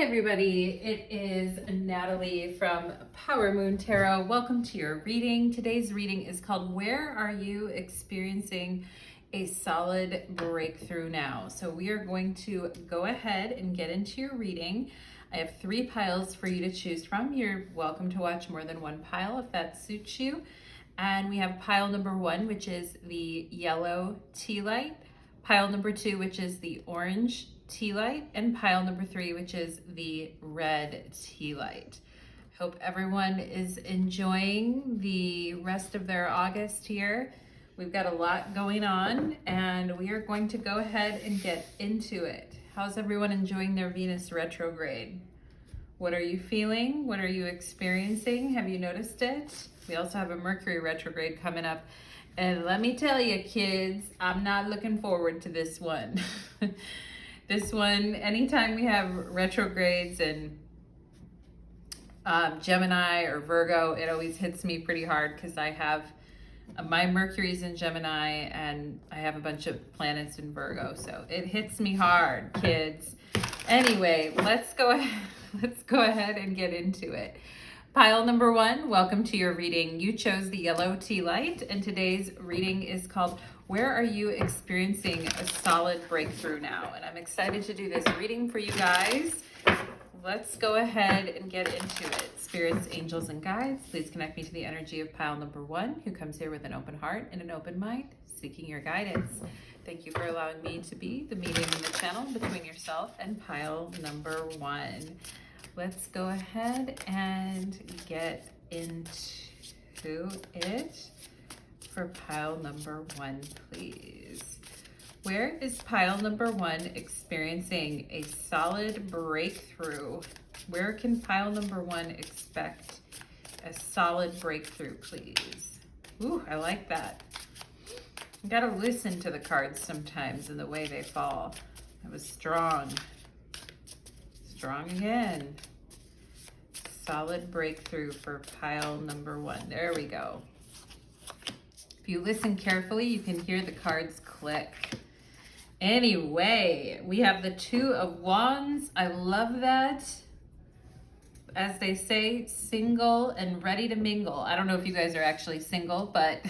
everybody, it is Natalie from Power Moon Tarot. Welcome to your reading. Today's reading is called Where Are You Experiencing a Solid Breakthrough Now? So we are going to go ahead and get into your reading. I have 3 piles for you to choose from. You're welcome to watch more than one pile if that suits you. And we have pile number 1, which is the yellow tea light, pile number 2, which is the orange tea light, and pile number 3, which is the red tea light. Hope everyone is enjoying the rest of their August here. We've got a lot going on and we are going to go ahead and get into it. How's everyone enjoying their Venus retrograde? What are you feeling? What are you experiencing? Have you noticed it? We also have a Mercury retrograde coming up. And let me tell you, kids, I'm not looking forward to this one. This one, anytime we have retrogrades and Gemini or Virgo, it always hits me pretty hard because I have my Mercury's in Gemini and I have a bunch of planets in Virgo. So it hits me hard, kids. Anyway, let's go ahead and get into it. Pile number 1, welcome to your reading. You chose the yellow tea light, and today's reading is called Where Are You Experiencing a Solid Breakthrough Now? And I'm excited to do this reading for you guys. Let's go ahead and get into it. Spirits, angels, and guides, please connect me to the energy of pile number 1, who comes here with an open heart and an open mind, seeking your guidance. Thank you for allowing me to be the medium in the channel between yourself and pile number 1. Let's go ahead and get into it for pile number 1, please. Where is pile number 1 experiencing a solid breakthrough? Where can pile number 1 expect a solid breakthrough, please? Ooh, I like that. You gotta listen to the cards sometimes and the way they fall. That was strong. Strong again. Solid breakthrough for pile number 1. There we go. If you listen carefully, you can hear the cards click. Anyway, we have the 2 of Wands. I love that. As they say, single and ready to mingle. I don't know if you guys are actually single, but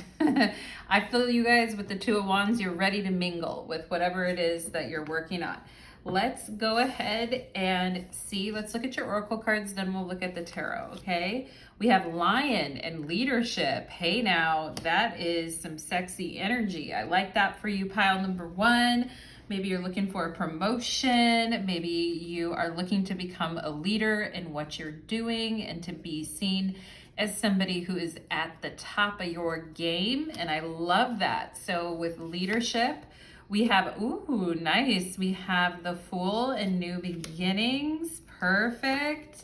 I feel you guys with the 2 of Wands, you're ready to mingle with whatever it is that you're working on. Let's go ahead and see. Let's look at your oracle cards, then we'll look at the tarot, okay? We have Lion and leadership. Hey now, that is some sexy energy. I like that for you, pile number 1. Maybe you're looking for a promotion. Maybe you are looking to become a leader in what you're doing and to be seen as somebody who is at the top of your game. And I love that. So with leadership, we have, ooh, nice. We have the Fool and new beginnings. Perfect.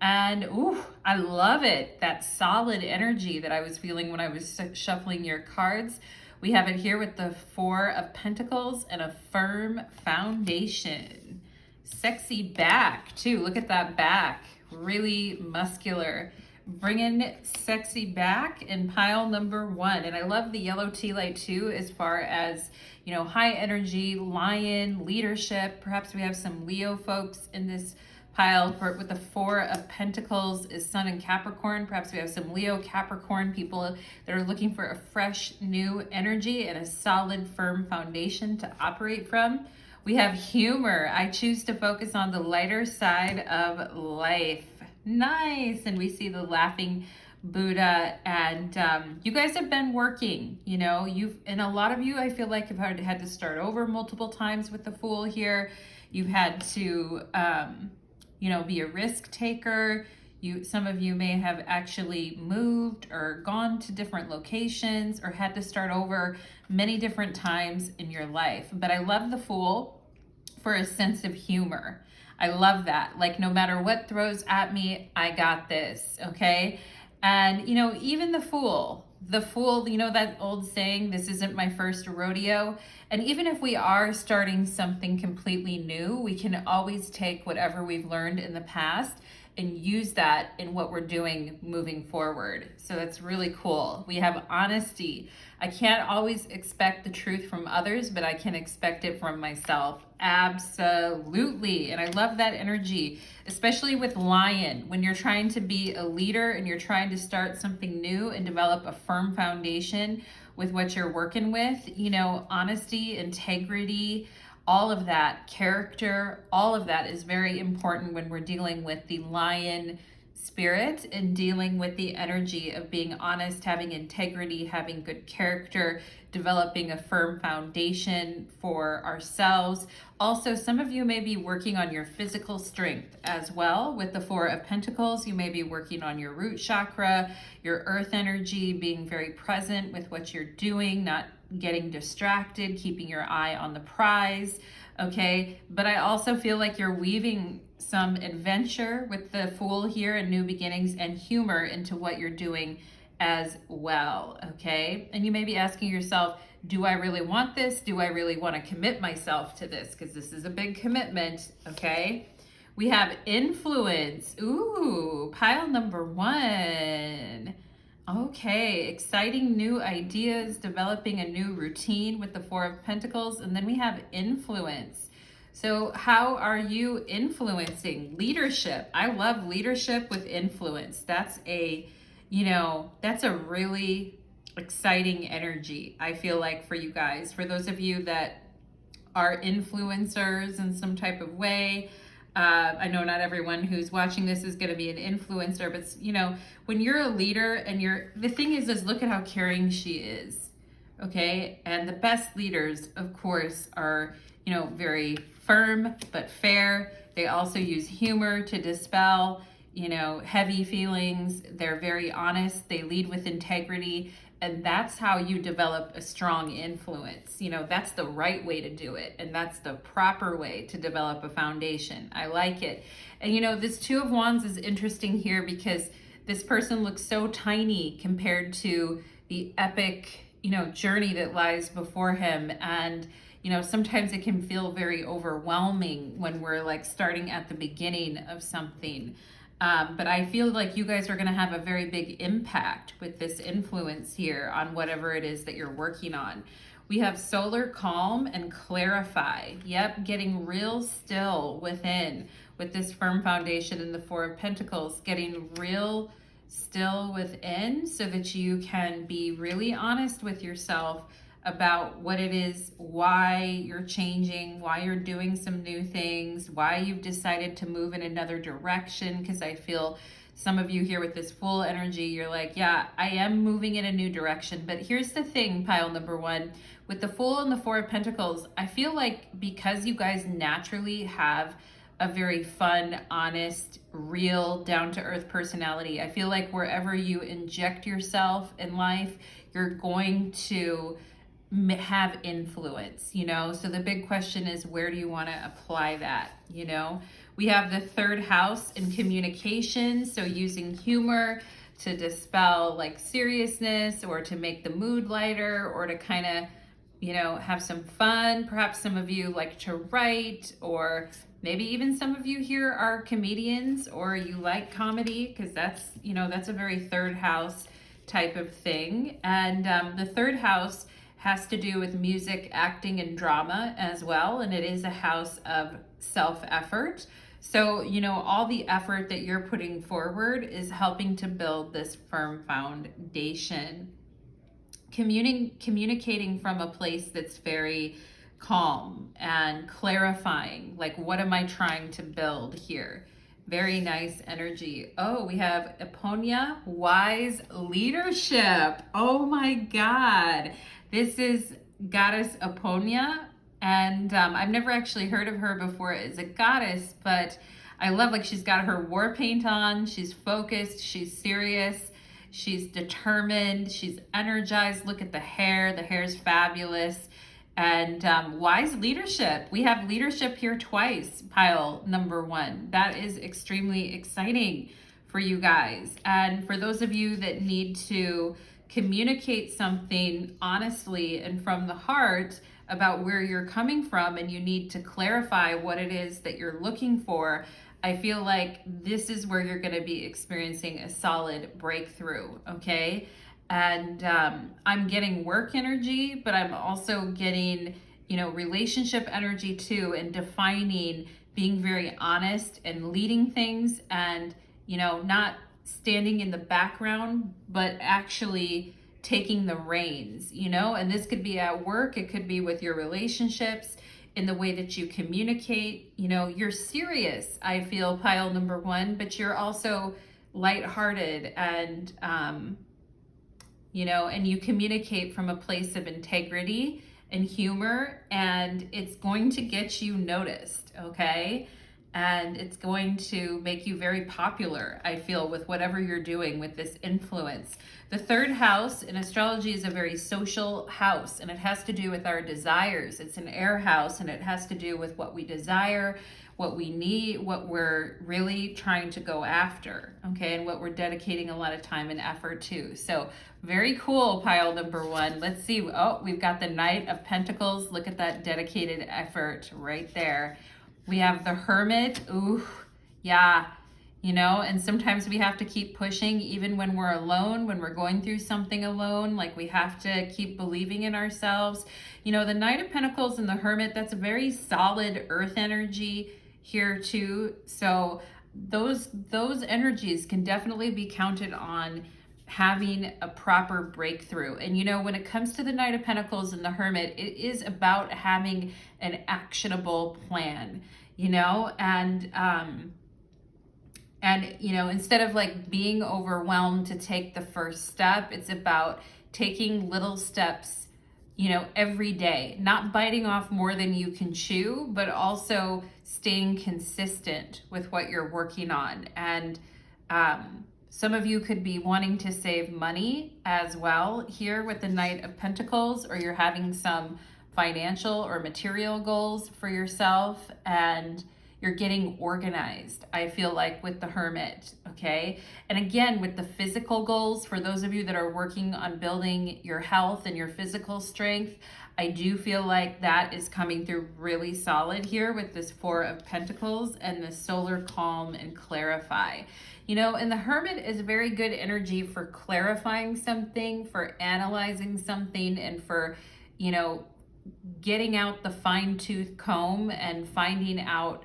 And ooh, I love it. That solid energy that I was feeling when I was shuffling your cards. We have it here with the 4 of Pentacles and a firm foundation. Sexy back too. Look at that back. Really muscular. Bringing sexy back in pile number 1. And I love the yellow tea light too, as far as, you know, high energy, lion, leadership. Perhaps we have some Leo folks in this pile. With the 4 of Pentacles is Sun and Capricorn. Perhaps we have some Leo, Capricorn people that are looking for a fresh new energy and a solid, firm foundation to operate from. We have humor. I choose to focus on the lighter side of life. Nice. And we see the laughing Buddha, and you guys have been working, you know, and a lot of you, I feel like, have had to start over multiple times with the Fool here. You've had to, you know, be a risk taker. Some of you may have actually moved or gone to different locations or had to start over many different times in your life. But I love the Fool for a sense of humor. I love that. Like, no matter what throws at me, I got this, okay? And, you know, even the Fool, you know, that old saying, this isn't my first rodeo. And even if we are starting something completely new, we can always take whatever we've learned in the past and use that in what we're doing moving forward. So that's really cool. We have honesty. I can't always expect the truth from others, but I can expect it from myself. Absolutely. And I love that energy, especially with Lion. When you're trying to be a leader and you're trying to start something new and develop a firm foundation with what you're working with, you know, honesty, integrity, all of that, character, all of that is very important when we're dealing with the Lion spirit and dealing with the energy of being honest, having integrity, having good character, developing a firm foundation for ourselves. Also, some of you may be working on your physical strength as well. With the Four of Pentacles, you may be working on your root chakra, your earth energy, being very present with what you're doing, not getting distracted, keeping your eye on the prize, okay? But I also feel like you're weaving some adventure with the Fool here and new beginnings and humor into what you're doing as well, okay? And you may be asking yourself, do I really want this? Do I really want to commit myself to this? Because this is a big commitment, okay? We have influence. Ooh, pile number 1. Okay, exciting new ideas, developing a new routine with the Four of Pentacles. And then we have influence. So how are you influencing? Leadership. I love leadership with influence. That's a, you know, that's a really exciting energy, I feel like, for you guys. For those of you that are influencers in some type of way, I know not everyone who's watching this is going to be an influencer, but you know, when you're a leader and the thing is look at how caring she is, okay? And the best leaders, of course, are, you know, very firm but fair. They also use humor to dispel, you know, heavy feelings. They're very honest. They lead with integrity. And that's how you develop a strong influence. You know, that's the right way to do it. And that's the proper way to develop a foundation. I like it. And you know, this Two of Wands is interesting here because this person looks so tiny compared to the epic, you know, journey that lies before him. And, you know, sometimes it can feel very overwhelming when we're like starting at the beginning of something. But I feel like you guys are going to have a very big impact with this influence here on whatever it is that you're working on. We have solar calm and clarify. Yep, getting real still within with this firm foundation in the Four of Pentacles, getting real still within so that you can be really honest with yourself about what it is, why you're changing, why you're doing some new things, why you've decided to move in another direction. Because I feel some of you here with this Fool energy, you're like, yeah, I am moving in a new direction. But here's the thing, pile number 1, with the Fool and the Four of Pentacles, I feel like because you guys naturally have a very fun, honest, real, down-to-earth personality, I feel like wherever you inject yourself in life, you're going to have influence, you know? So the big question is, where do you want to apply that, you know? We have the 3rd house in communication, so using humor to dispel like seriousness or to make the mood lighter or to kind of, you know, have some fun. Perhaps some of you like to write, or maybe even some of you here are comedians or you like comedy, because that's, you know, that's a very 3rd house type of thing. And the 3rd house has to do with music, acting, and drama as well. And it is a house of self-effort. So, you know, all the effort that you're putting forward is helping to build this firm foundation. Communicating from a place that's very calm and clarifying, like, what am I trying to build here? Very nice energy. Oh, we have Eponia, wise leadership. Oh my God. This is Goddess Eponia, and I've never actually heard of her before as a goddess, but I love, like, she's got her war paint on, she's focused, she's serious, she's determined, she's energized. Look at the hair's fabulous. And wise leadership. We have leadership here twice, pile number 1. That is extremely exciting for you guys. And for those of you that need to communicate something honestly and from the heart about where you're coming from and you need to clarify what it is that you're looking for, I feel like this is where you're going to be experiencing a solid breakthrough, okay? And I'm getting work energy, but I'm also getting, relationship energy too, and defining, being very honest and leading things, and, not standing in the background, but actually taking the reins, and this could be at work, it could be with your relationships, in the way that you communicate. You're serious, I feel, pile number one, but you're also lighthearted, and and you communicate from a place of integrity and humor, and it's going to get you noticed, okay? And it's going to make you very popular, I feel, with whatever you're doing with this influence. The third house in astrology is a very social house, and it has to do with our desires. It's an air house, and it has to do with what we desire, what we need, what we're really trying to go after, okay, and what we're dedicating a lot of time and effort to. So very cool, pile number one. Let's see. Oh, we've got the Knight of Pentacles. Look at that dedicated effort right there. We have the Hermit. Ooh, yeah. And sometimes we have to keep pushing even when we're alone, when we're going through something alone. Like, we have to keep believing in ourselves. The Knight of Pentacles and the Hermit, that's a very solid earth energy here too. So those energies can definitely be counted on having a proper breakthrough. And when it comes to the Knight of Pentacles and the Hermit, it is about having an actionable plan, and instead of like being overwhelmed to take the first step, it's about taking little steps, every day, not biting off more than you can chew, but also staying consistent with what you're working on. And some of you could be wanting to save money as well here with the Knight of Pentacles, or you're having some financial or material goals for yourself, and you're getting organized, I feel like, with the Hermit, okay? And again, with the physical goals, for those of you that are working on building your health and your physical strength, I do feel like that is coming through really solid here with this Four of Pentacles and the solar calm and clarify. And the Hermit is very good energy for clarifying something, for analyzing something, and for, getting out the fine-tooth comb and finding out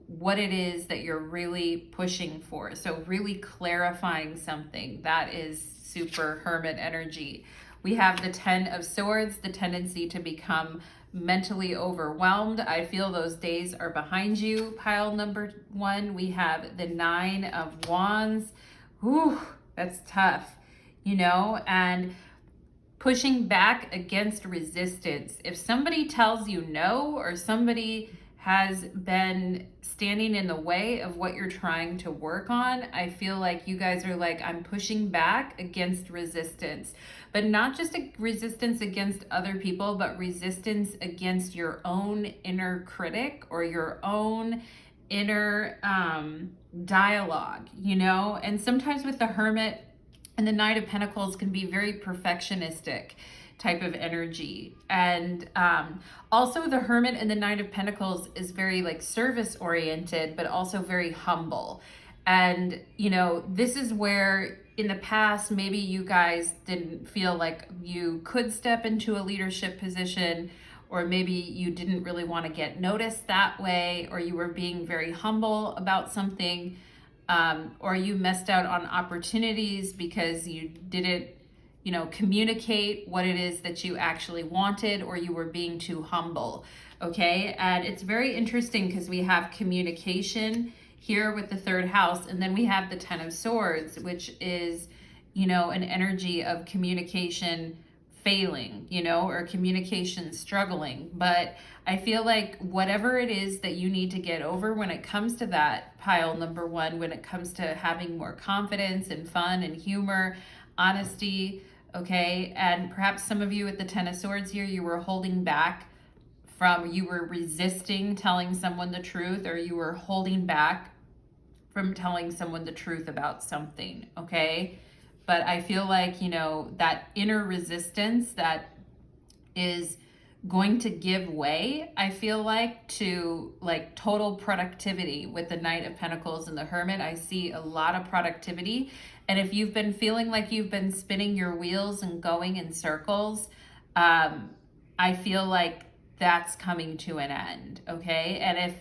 what it is that you're really pushing for. So really clarifying something. That is super Hermit energy. We have the Ten of Swords, the tendency to become mentally overwhelmed. I feel those days are behind you, pile number one. We have the Nine of Wands. Whew, that's tough, and pushing back against resistance. If somebody tells you no, or somebody has been standing in the way of what you're trying to work on, I feel like you guys are like, I'm pushing back against resistance, but not just a resistance against other people, but resistance against your own inner critic or your own inner dialogue, and sometimes with the Hermit and the Knight of Pentacles can be very perfectionistic type of energy. And also the Hermit and the Knight of Pentacles is very like service oriented, but also very humble. And this is where in the past, maybe you guys didn't feel like you could step into a leadership position, or maybe you didn't really want to get noticed that way, or you were being very humble about something, or you missed out on opportunities because you didn't communicate what it is that you actually wanted, or you were being too humble, okay? And it's very interesting because we have communication here with the third house, and then we have the Ten of Swords, which is, an energy of communication failing, or communication struggling. But I feel like whatever it is that you need to get over when it comes to that, pile number one, when it comes to having more confidence and fun and humor, honesty, okay? And perhaps some of you with the Ten of Swords here, you were holding back from, you were resisting telling someone the truth, or you were holding back from telling someone the truth about something, okay? But I feel like, that inner resistance that is going to give way, I feel like, to like total productivity with the Knight of Pentacles and the Hermit. I see a lot of productivity. And if you've been feeling like you've been spinning your wheels and going in circles, I feel like that's coming to an end, okay? And if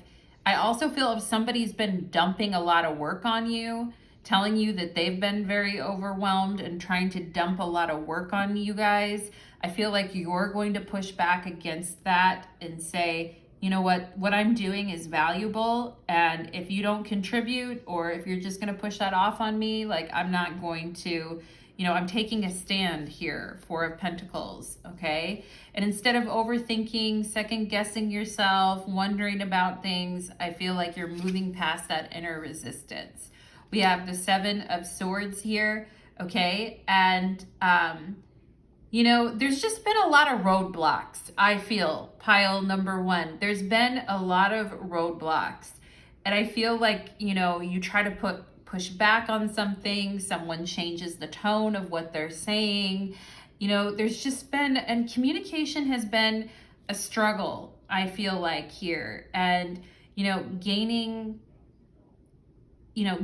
I also feel if somebody's been dumping a lot of work on you, telling you that they've been very overwhelmed and trying to dump a lot of work on you guys, I feel like you're going to push back against that and say, you know what I'm doing is valuable, and if you don't contribute, or if you're just going to push that off on me, like I'm not going to, I'm taking a stand here, Four of Pentacles, okay? And instead of overthinking, second guessing yourself, wondering about things, I feel like you're moving past that inner resistance. We have the Seven of Swords here, okay? And, there's just been a lot of roadblocks, I feel, pile number one. There's been a lot of roadblocks. And I feel like, you try to push back on something, someone changes the tone of what they're saying. There's just been, and communication has been a struggle, I feel like, here. And,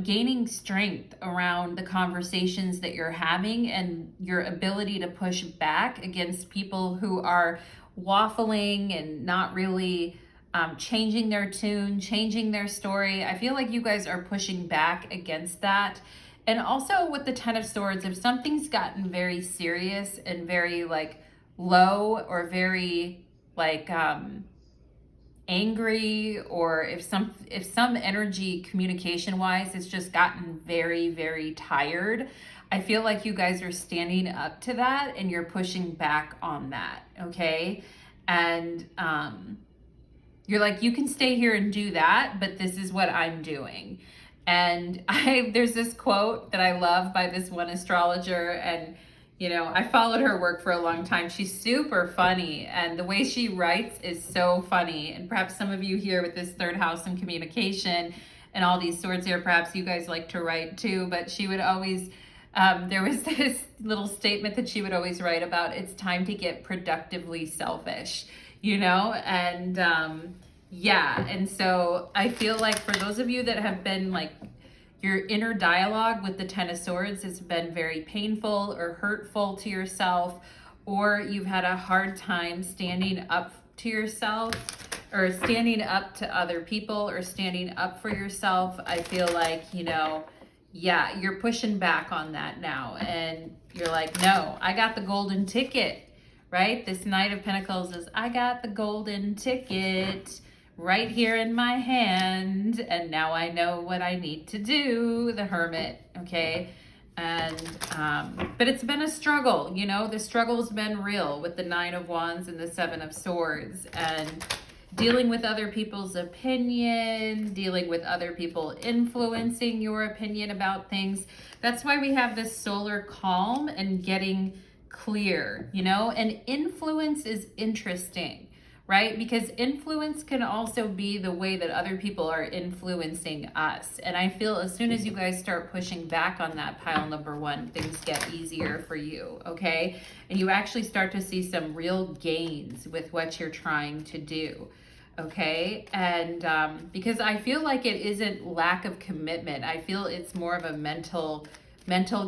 gaining strength around the conversations that you're having and your ability to push back against people who are waffling and not really changing their tune, changing their story. I feel like you guys are pushing back against that. And also with the Ten of Swords, if something's gotten very serious and very like low, or very like angry, or if some energy communication wise has just gotten very, very tired, I feel like you guys are standing up to that and you're pushing back on that, okay? And you're like, you can stay here and do that, but this is what I'm doing. And there's this quote that I love by this one astrologer, and I followed her work for a long time. She's super funny, and the way she writes is so funny. And perhaps some of you here with this third house in communication and all these swords here, perhaps you guys like to write too, but she would always, there was this little statement that she would always write about, it's time to get productively selfish, and yeah. And so I feel like for those of you that have been like, your inner dialogue with the Ten of Swords has been very painful or hurtful to yourself, or you've had a hard time standing up to yourself, or standing up to other people, or standing up for yourself. I feel like, yeah, you're pushing back on that now. And you're like, no, I got the golden ticket, right? This Knight of Pentacles is, I got the golden ticket right here in my hand, and now I know what I need to do, the Hermit, okay? And but it's been a struggle, the struggle's been real with the Nine of Wands and the Seven of Swords, and dealing with other people's opinion, dealing with other people influencing your opinion about things. That's why we have this solar calm and getting clear, and influence is interesting, right? Because influence can also be the way that other people are influencing us. And I feel as soon as you guys start pushing back on that, pile number one, things get easier for you, okay? And you actually start to see some real gains with what you're trying to do, okay? And because I feel like it isn't lack of commitment. I feel it's more of a mental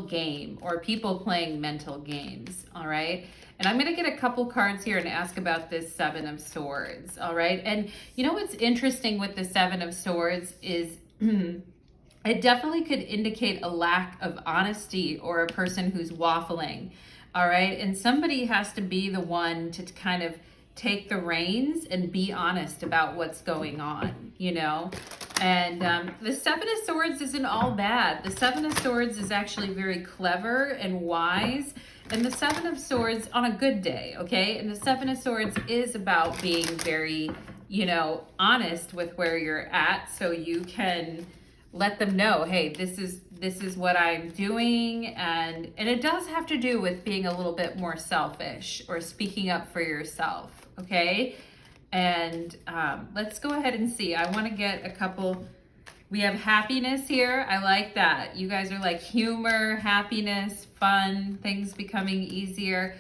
game, or people playing mental games, all right? And I'm going to get a couple cards here and ask about this Seven of Swords, all right? And what's interesting with the Seven of Swords is it definitely could indicate a lack of honesty, or a person who's waffling, all right? And somebody has to be the one to kind of take the reins and be honest about what's going on, And the Seven of Swords isn't all bad. The Seven of Swords is actually very clever and wise. And the Seven of Swords on a good day, okay? And the Seven of Swords is about being very, honest with where you're at, so you can let them know, hey, this is what I'm doing. And it does have to do with being a little bit more selfish, or speaking up for yourself, okay? And let's go ahead and see. I want to get a couple. We have happiness here. I like that. You guys are like humor, happiness, fun, things becoming easier.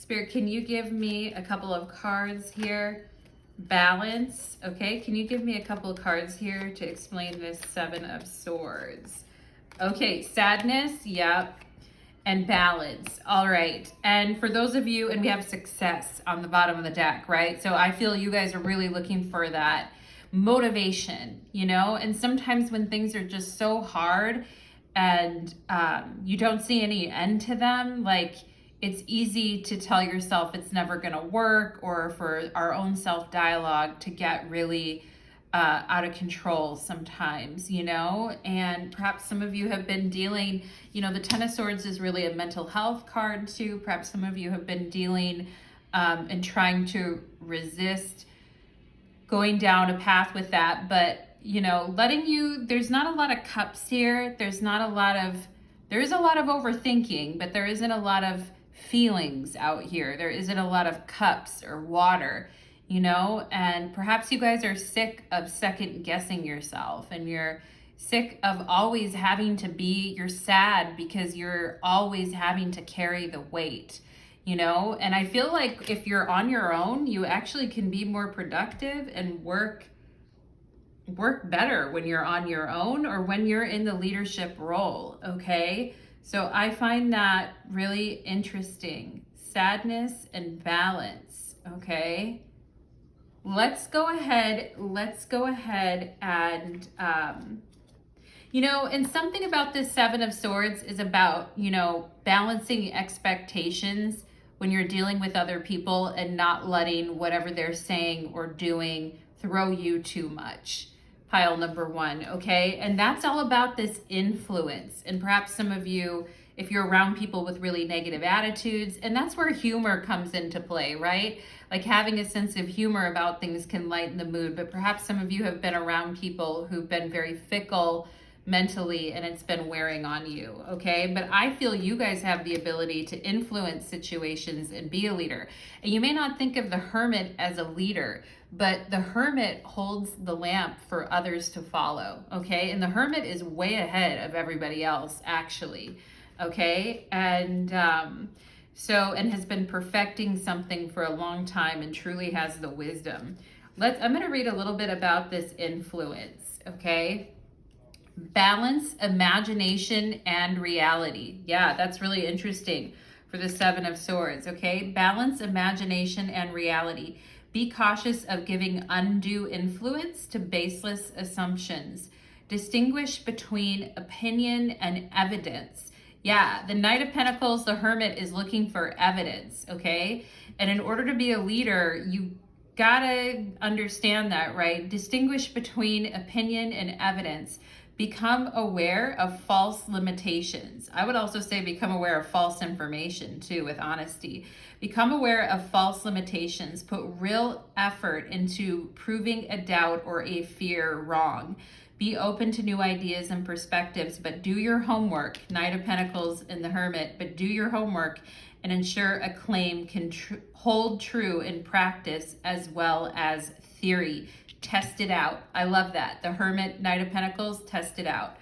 Spirit, can you give me a couple of cards here? Balance, okay? Can you give me a couple of cards here to explain this Seven of Swords? Okay, sadness, yep. And balance, all right. And for those of you, and we have success on the bottom of the deck, right? So I feel you guys are really looking for that motivation, you know? And sometimes when things are just so hard and you don't see any end to them, like, it's easy to tell yourself it's never going to work, or for our own self-dialogue to get really out of control sometimes, you know? And perhaps some of you have been dealing, you know, the Ten of Swords is really a mental health card too. Perhaps some of you have been dealing and trying to resist going down a path with that. But, you know, there's not a lot of cups here. There is a lot of overthinking, but there isn't a lot of feelings out here. There isn't a lot of cups or water, you know, and perhaps you guys are sick of second guessing yourself, and you're sick of always you're sad because you're always having to carry the weight, you know. And I feel like if you're on your own, you actually can be more productive and work better when you're on your own, or when you're in the leadership role, okay? So I find that really interesting. Sadness and balance, okay? Let's go ahead and, you know, and something about this Seven of Swords is about, you know, balancing expectations when you're dealing with other people and not letting whatever they're saying or doing throw you too much. Pile number one, okay? And that's all about this influence. And perhaps some of you, if you're around people with really negative attitudes, and that's where humor comes into play, right? Like having a sense of humor about things can lighten the mood, but perhaps some of you have been around people who've been very fickle mentally, and it's been wearing on you, okay? But I feel you guys have the ability to influence situations and be a leader. And you may not think of the Hermit as a leader, but the Hermit holds the lamp for others to follow, okay? And the Hermit is way ahead of everybody else, actually, okay? And and has been perfecting something for a long time and truly has the wisdom. I'm gonna read a little bit about this influence, okay? Balance, imagination, and reality. Yeah, that's really interesting for the Seven of Swords, okay? Balance, imagination, and reality. Be cautious of giving undue influence to baseless assumptions. Distinguish between opinion and evidence. Yeah, the Knight of Pentacles, the Hermit, is looking for evidence, okay? And in order to be a leader, you gotta understand that, right? Distinguish between opinion and evidence. Become aware of false limitations. I would also say become aware of false information too, with honesty. Become aware of false limitations. Put real effort into proving a doubt or a fear wrong. Be open to new ideas and perspectives, but do your homework. Knight of Pentacles and the Hermit, but do your homework and ensure a claim can hold true in practice as well as theory. Test it out. I love that. The Hermit, Knight of Pentacles, test it out.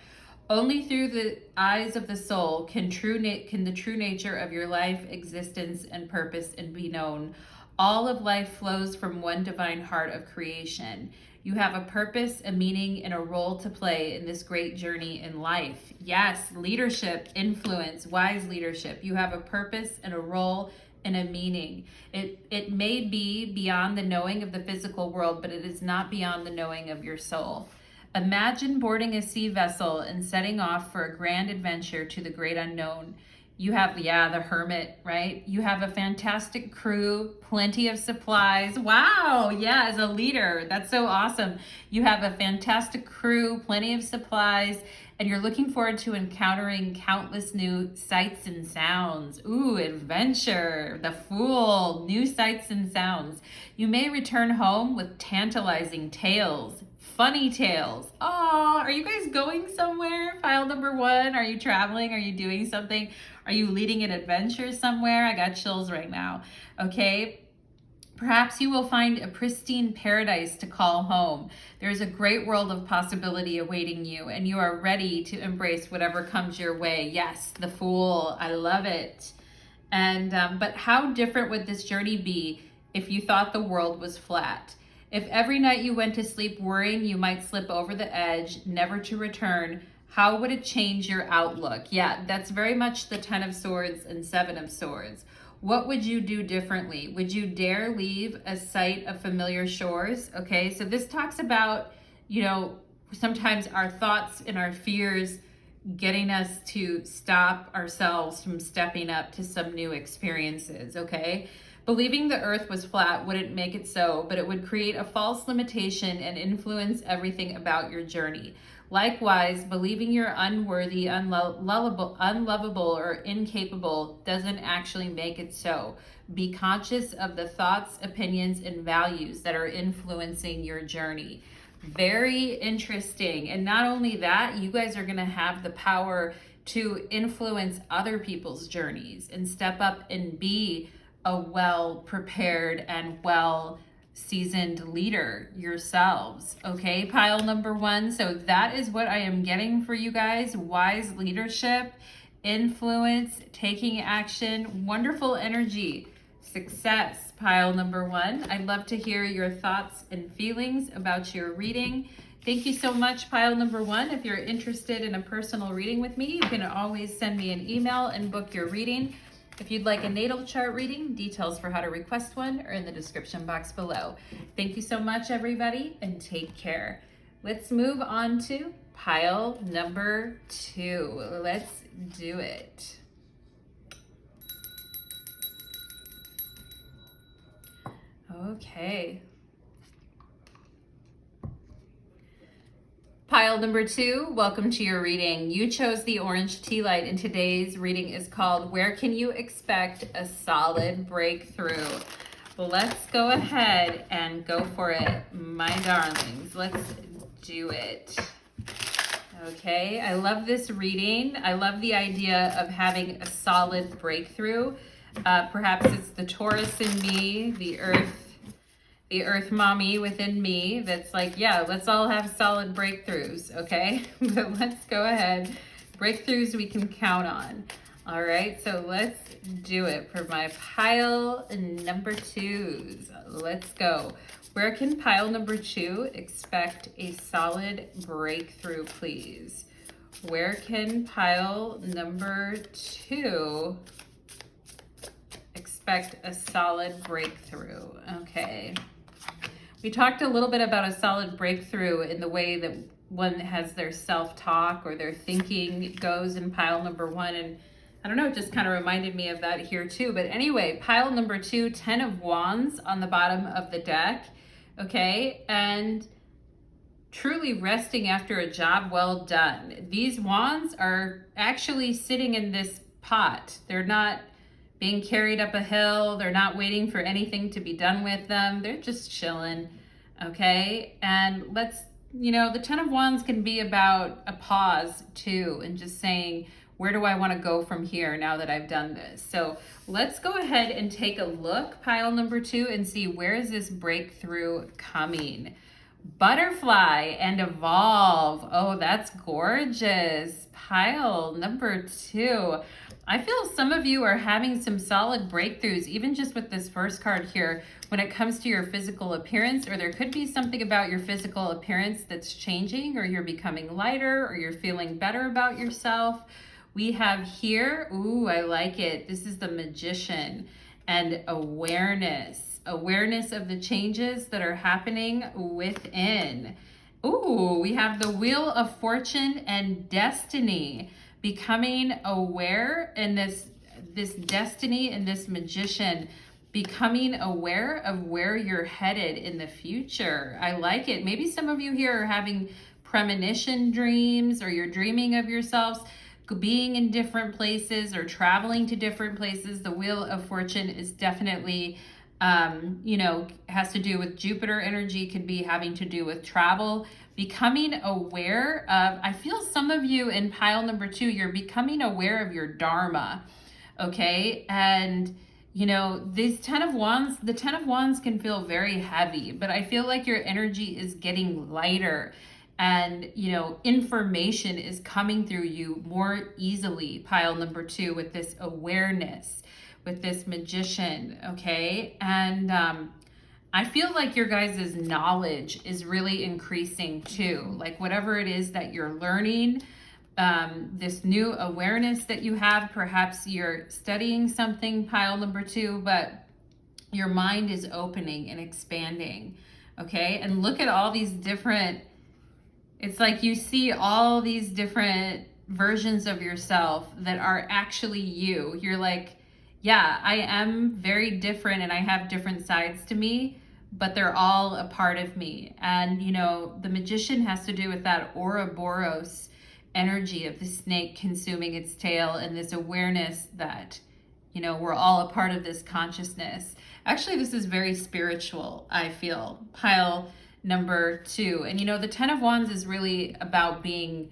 Only through the eyes of the soul can the true nature of your life, existence, and purpose and be known. All of life flows from one divine heart of creation. You have a purpose, a meaning, and a role to play in this great journey in life. Yes, leadership, influence, wise leadership. You have a purpose and a role and a meaning. It may be beyond the knowing of the physical world, but it is not beyond the knowing of your soul. Imagine boarding a sea vessel and setting off for a grand adventure to the great unknown. You have, the Hermit, right? You have a fantastic crew, plenty of supplies. Wow, yeah, as a leader, that's so awesome. You have a fantastic crew, plenty of supplies, and you're looking forward to encountering countless new sights and sounds. Ooh, adventure, the Fool, new sights and sounds. You may return home with tantalizing tales, funny tales. Oh, are you guys going somewhere? Pile number one, are you traveling? Are you doing something? Are you leading an adventure somewhere? I got chills right now, okay? Perhaps you will find a pristine paradise to call home. There's a great world of possibility awaiting you, and you are ready to embrace whatever comes your way. Yes, the Fool, I love it. And but how different would this journey be if you thought the world was flat? If every night you went to sleep worrying you might slip over the edge, never to return, how would it change your outlook? Yeah, that's very much the 10 of Swords and 7 of Swords. What would you do differently? Would you dare leave a sight of familiar shores? Okay, so this talks about, you know, sometimes our thoughts and our fears getting us to stop ourselves from stepping up to some new experiences, okay? Believing the earth was flat wouldn't make it so, but it would create a false limitation and influence everything about your journey. Likewise, believing you're unworthy, unlovable, or incapable doesn't actually make it so. Be conscious of the thoughts, opinions, and values that are influencing your journey. Very interesting. And not only that, you guys are going to have the power to influence other people's journeys and step up and be a well-prepared and well-seasoned leader yourselves. Okay, pile number 1. So that is what I am getting for you guys. Wise leadership, influence, taking action, wonderful energy, success, pile number 1. I'd love to hear your thoughts and feelings about your reading. Thank you so much, pile number 1. If you're interested in a personal reading with me, you can always send me an email and book your reading. If you'd like a natal chart reading, details for how to request one are in the description box below. Thank you so much, everybody, and take care. Let's move on to pile number 2. Let's do it. Okay. Pile number 2, welcome to your reading. You chose the orange tea light, and today's reading is called Where Can You Expect a Solid Breakthrough? Let's go ahead and go for it, my darlings. Let's do it. Okay, I love this reading. I love the idea of having a solid breakthrough. Perhaps it's the Taurus in me, the earth mommy within me that's like, yeah, let's all have solid breakthroughs, okay? But let's go ahead. Breakthroughs we can count on. All right, so let's do it for my pile number 2s. Let's go. Where can pile number 2 expect a solid breakthrough, please? Where can pile number 2 expect a solid breakthrough? Okay. We talked a little bit about a solid breakthrough in the way that one has their self-talk or their thinking goes in pile number 1. And I don't know, it just kind of reminded me of that here too. But anyway, pile number 2, 10 of Wands on the bottom of the deck. Okay, and truly resting after a job well done. These wands are actually sitting in this pot. They're not being carried up a hill. They're not waiting for anything to be done with them. They're just chilling, okay? And let's, you know, the 10 of Wands can be about a pause too, and just saying, where do I want to go from here now that I've done this? So let's go ahead and take a look, pile number 2, and see where is this breakthrough coming. Butterfly and evolve. Oh, that's gorgeous. Pile number 2. I feel some of you are having some solid breakthroughs, even just with this first card here, when it comes to your physical appearance, or there could be something about your physical appearance that's changing, or you're becoming lighter, or you're feeling better about yourself. We have here, ooh, I like it. This is the Magician and awareness. Awareness of the changes that are happening within. Ooh, we have the Wheel of Fortune and Destiny. Becoming aware in this destiny and this Magician, becoming aware of where you're headed in the future. I like it. Maybe some of you here are having premonition dreams, or you're dreaming of yourselves being in different places or traveling to different places. The Wheel of Fortune is definitely, you know, has to do with Jupiter energy, could be having to do with travel. Becoming aware of, I feel some of you in pile number 2, you're becoming aware of your Dharma, okay? And, you know, these 10 of Wands, the 10 of Wands can feel very heavy, but I feel like your energy is getting lighter, and, you know, information is coming through you more easily, pile number 2, with this awareness. with this magician, okay? And I feel like your guys' knowledge is really increasing too. Like whatever it is that you're learning, this new awareness that you have, perhaps you're studying something, pile number 2, but your mind is opening and expanding, okay? And look at all these different, it's like you see all these different versions of yourself that are actually you. You're like, yeah, I am very different and I have different sides to me, but they're all a part of me. And, you know, the magician has to do with that Ouroboros energy of the snake consuming its tail and this awareness that, you know, we're all a part of this consciousness. Actually, this is very spiritual, I feel. Pile number 2. And, you know, the 10 of Wands is really about being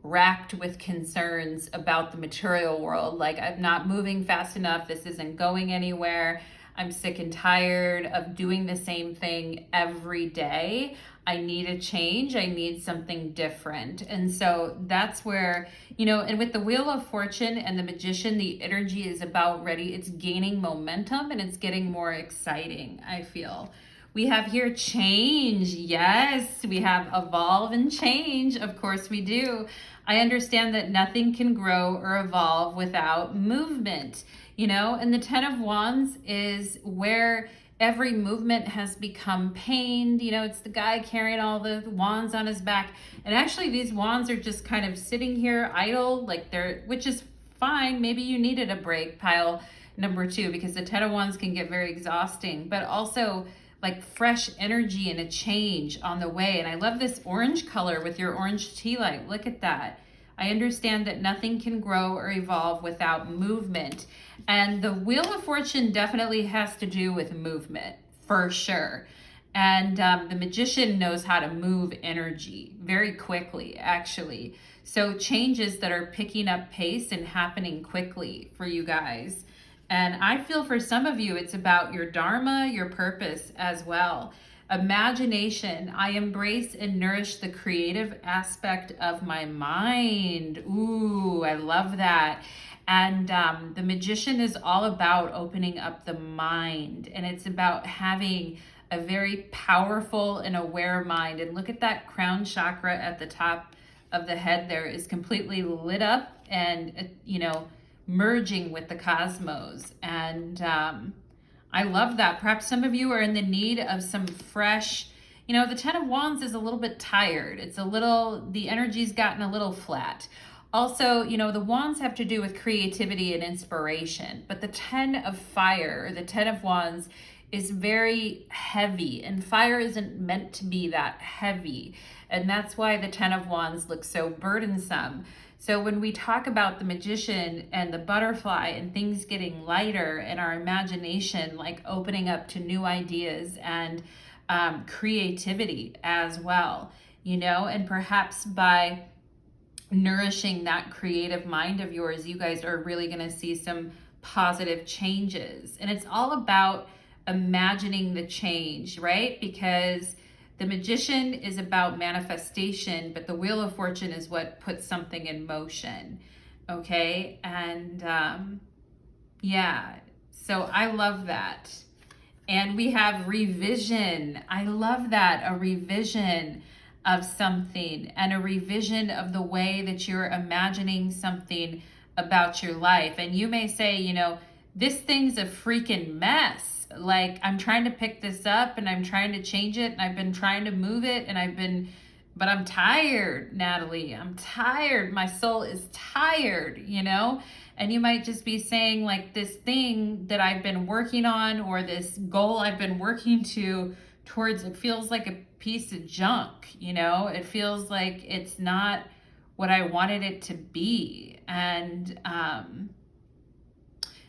racked with concerns about the material world. Like, I'm not moving fast enough. This isn't going anywhere. I'm sick and tired of doing the same thing every day. I need a change. I need something different. And so that's where, you know, and with the Wheel of Fortune and the Magician, the energy is about ready. It's gaining momentum and it's getting more exciting, I feel. We have here change. Yes, we have evolve and change. Of course we do. I understand that nothing can grow or evolve without movement, you know, and the 10 of Wands is where every movement has become pained. You know, it's the guy carrying all the wands on his back. And actually these wands are just kind of sitting here idle, like they're, which is fine. Maybe you needed a break, pile number 2, because the 10 of Wands can get very exhausting, but also like fresh energy and a change on the way. And I love this orange color with your orange tea light. Look at that. I understand that nothing can grow or evolve without movement. And the Wheel of Fortune definitely has to do with movement, for sure. And the Magician knows how to move energy very quickly, actually. So changes that are picking up pace and happening quickly for you guys. And I feel for some of you, it's about your dharma, your purpose as well. Imagination. I embrace and nourish the creative aspect of my mind. Ooh, I love that. And the Magician is all about opening up the mind. And it's about having a very powerful and aware mind. And look at that crown chakra at the top of the head there is completely lit up and, you know, merging with the cosmos. And I love that. Perhaps some of you are in the need of some fresh, you know, the 10 of Wands is a little bit tired. It's a little, the energy's gotten a little flat. Also, you know, the Wands have to do with creativity and inspiration, but the 10 of Fire, or the 10 of Wands, is very heavy, and fire isn't meant to be that heavy. And that's why the 10 of Wands looks so burdensome. So when we talk about the Magician and the butterfly and things getting lighter and our imagination like opening up to new ideas and creativity as well, you know, and perhaps by nourishing that creative mind of yours, you guys are really going to see some positive changes. And it's all about imagining the change, right? Because the Magician is about manifestation, but the Wheel of Fortune is what puts something in motion, okay? And yeah, so I love that. And we have revision. I love that, a revision of something and a revision of the way that you're imagining something about your life. And you may say, you know, this thing's a freaking mess. Like, I'm trying to pick this up and I'm trying to change it and I've been trying to move it and but I'm tired, Natalie. I'm tired. My soul is tired, you know? And you might just be saying like this thing that I've been working on or this goal I've been working towards, it feels like a piece of junk, you know? It feels like it's not what I wanted it to be. And,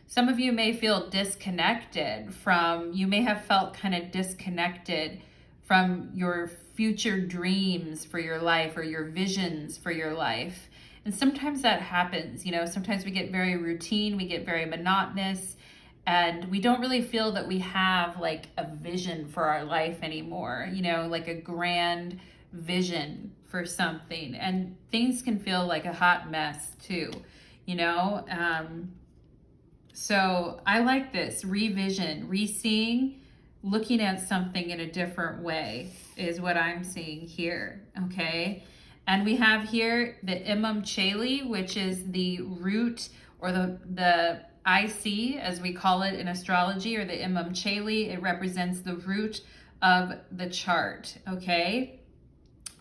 some of you may feel disconnected from, you may have felt kind of disconnected from your future dreams for your life or your visions for your life. And sometimes that happens, you know, sometimes we get very routine, we get very monotonous, and we don't really feel that we have like a vision for our life anymore, you know, like a grand vision for something. And things can feel like a hot mess too, you know. So I like this revision, re-seeing, looking at something in a different way is what I'm seeing here. Okay. And we have here the Imam Cheli, which is the root, or the IC, as we call it in astrology, or the Imam Cheli. It represents the root of the chart. Okay.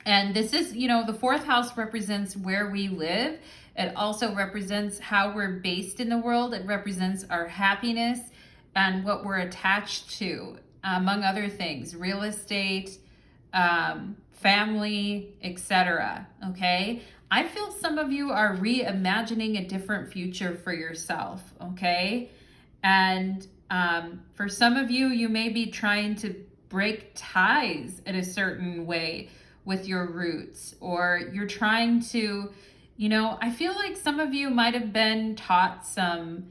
And this is, the fourth house represents where we live. It also represents how we're based in the world. It represents our happiness and what we're attached to, among other things, real estate, family, etc. Okay. I feel some of you are reimagining a different future for yourself. Okay. And for some of you, you may be trying to break ties in a certain way with your roots, or you're trying to, I feel like some of you might have been taught some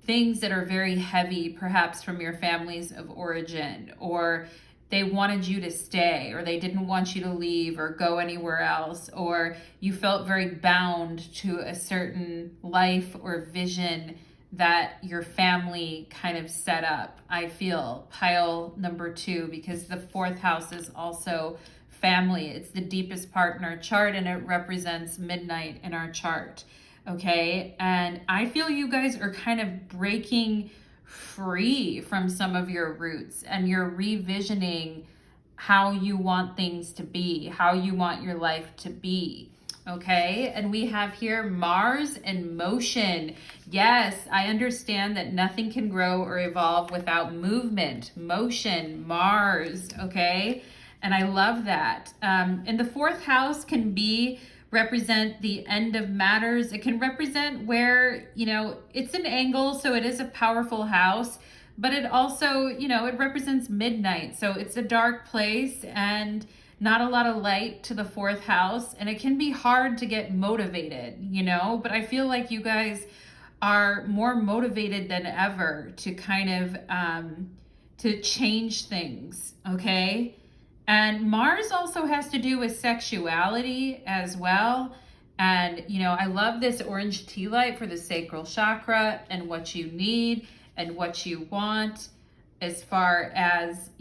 things that are very heavy, perhaps from your families of origin, or they wanted you to stay, or they didn't want you to leave or go anywhere else, or you felt very bound to a certain life or vision that your family kind of set up. I feel pile number 2, because the fourth house is also family. It's the deepest part in our chart, and it represents midnight in our chart. Okay. And I feel you guys are kind of breaking free from some of your roots, and you're revisioning how you want things to be, how you want your life to be. Okay. And we have here Mars in motion. Yes, I understand that nothing can grow or evolve without movement, motion, Mars. Okay. And I love that. And the fourth house can represent the end of matters. It can represent where, it's an angle, so it is a powerful house, but it also, it represents midnight. So it's a dark place and not a lot of light to the fourth house. And it can be hard to get motivated, but I feel like you guys are more motivated than ever to kind of, to change things. Okay. And Mars also has to do with sexuality as well. And, I love this orange tea light for the sacral chakra and what you need and what you want as far as,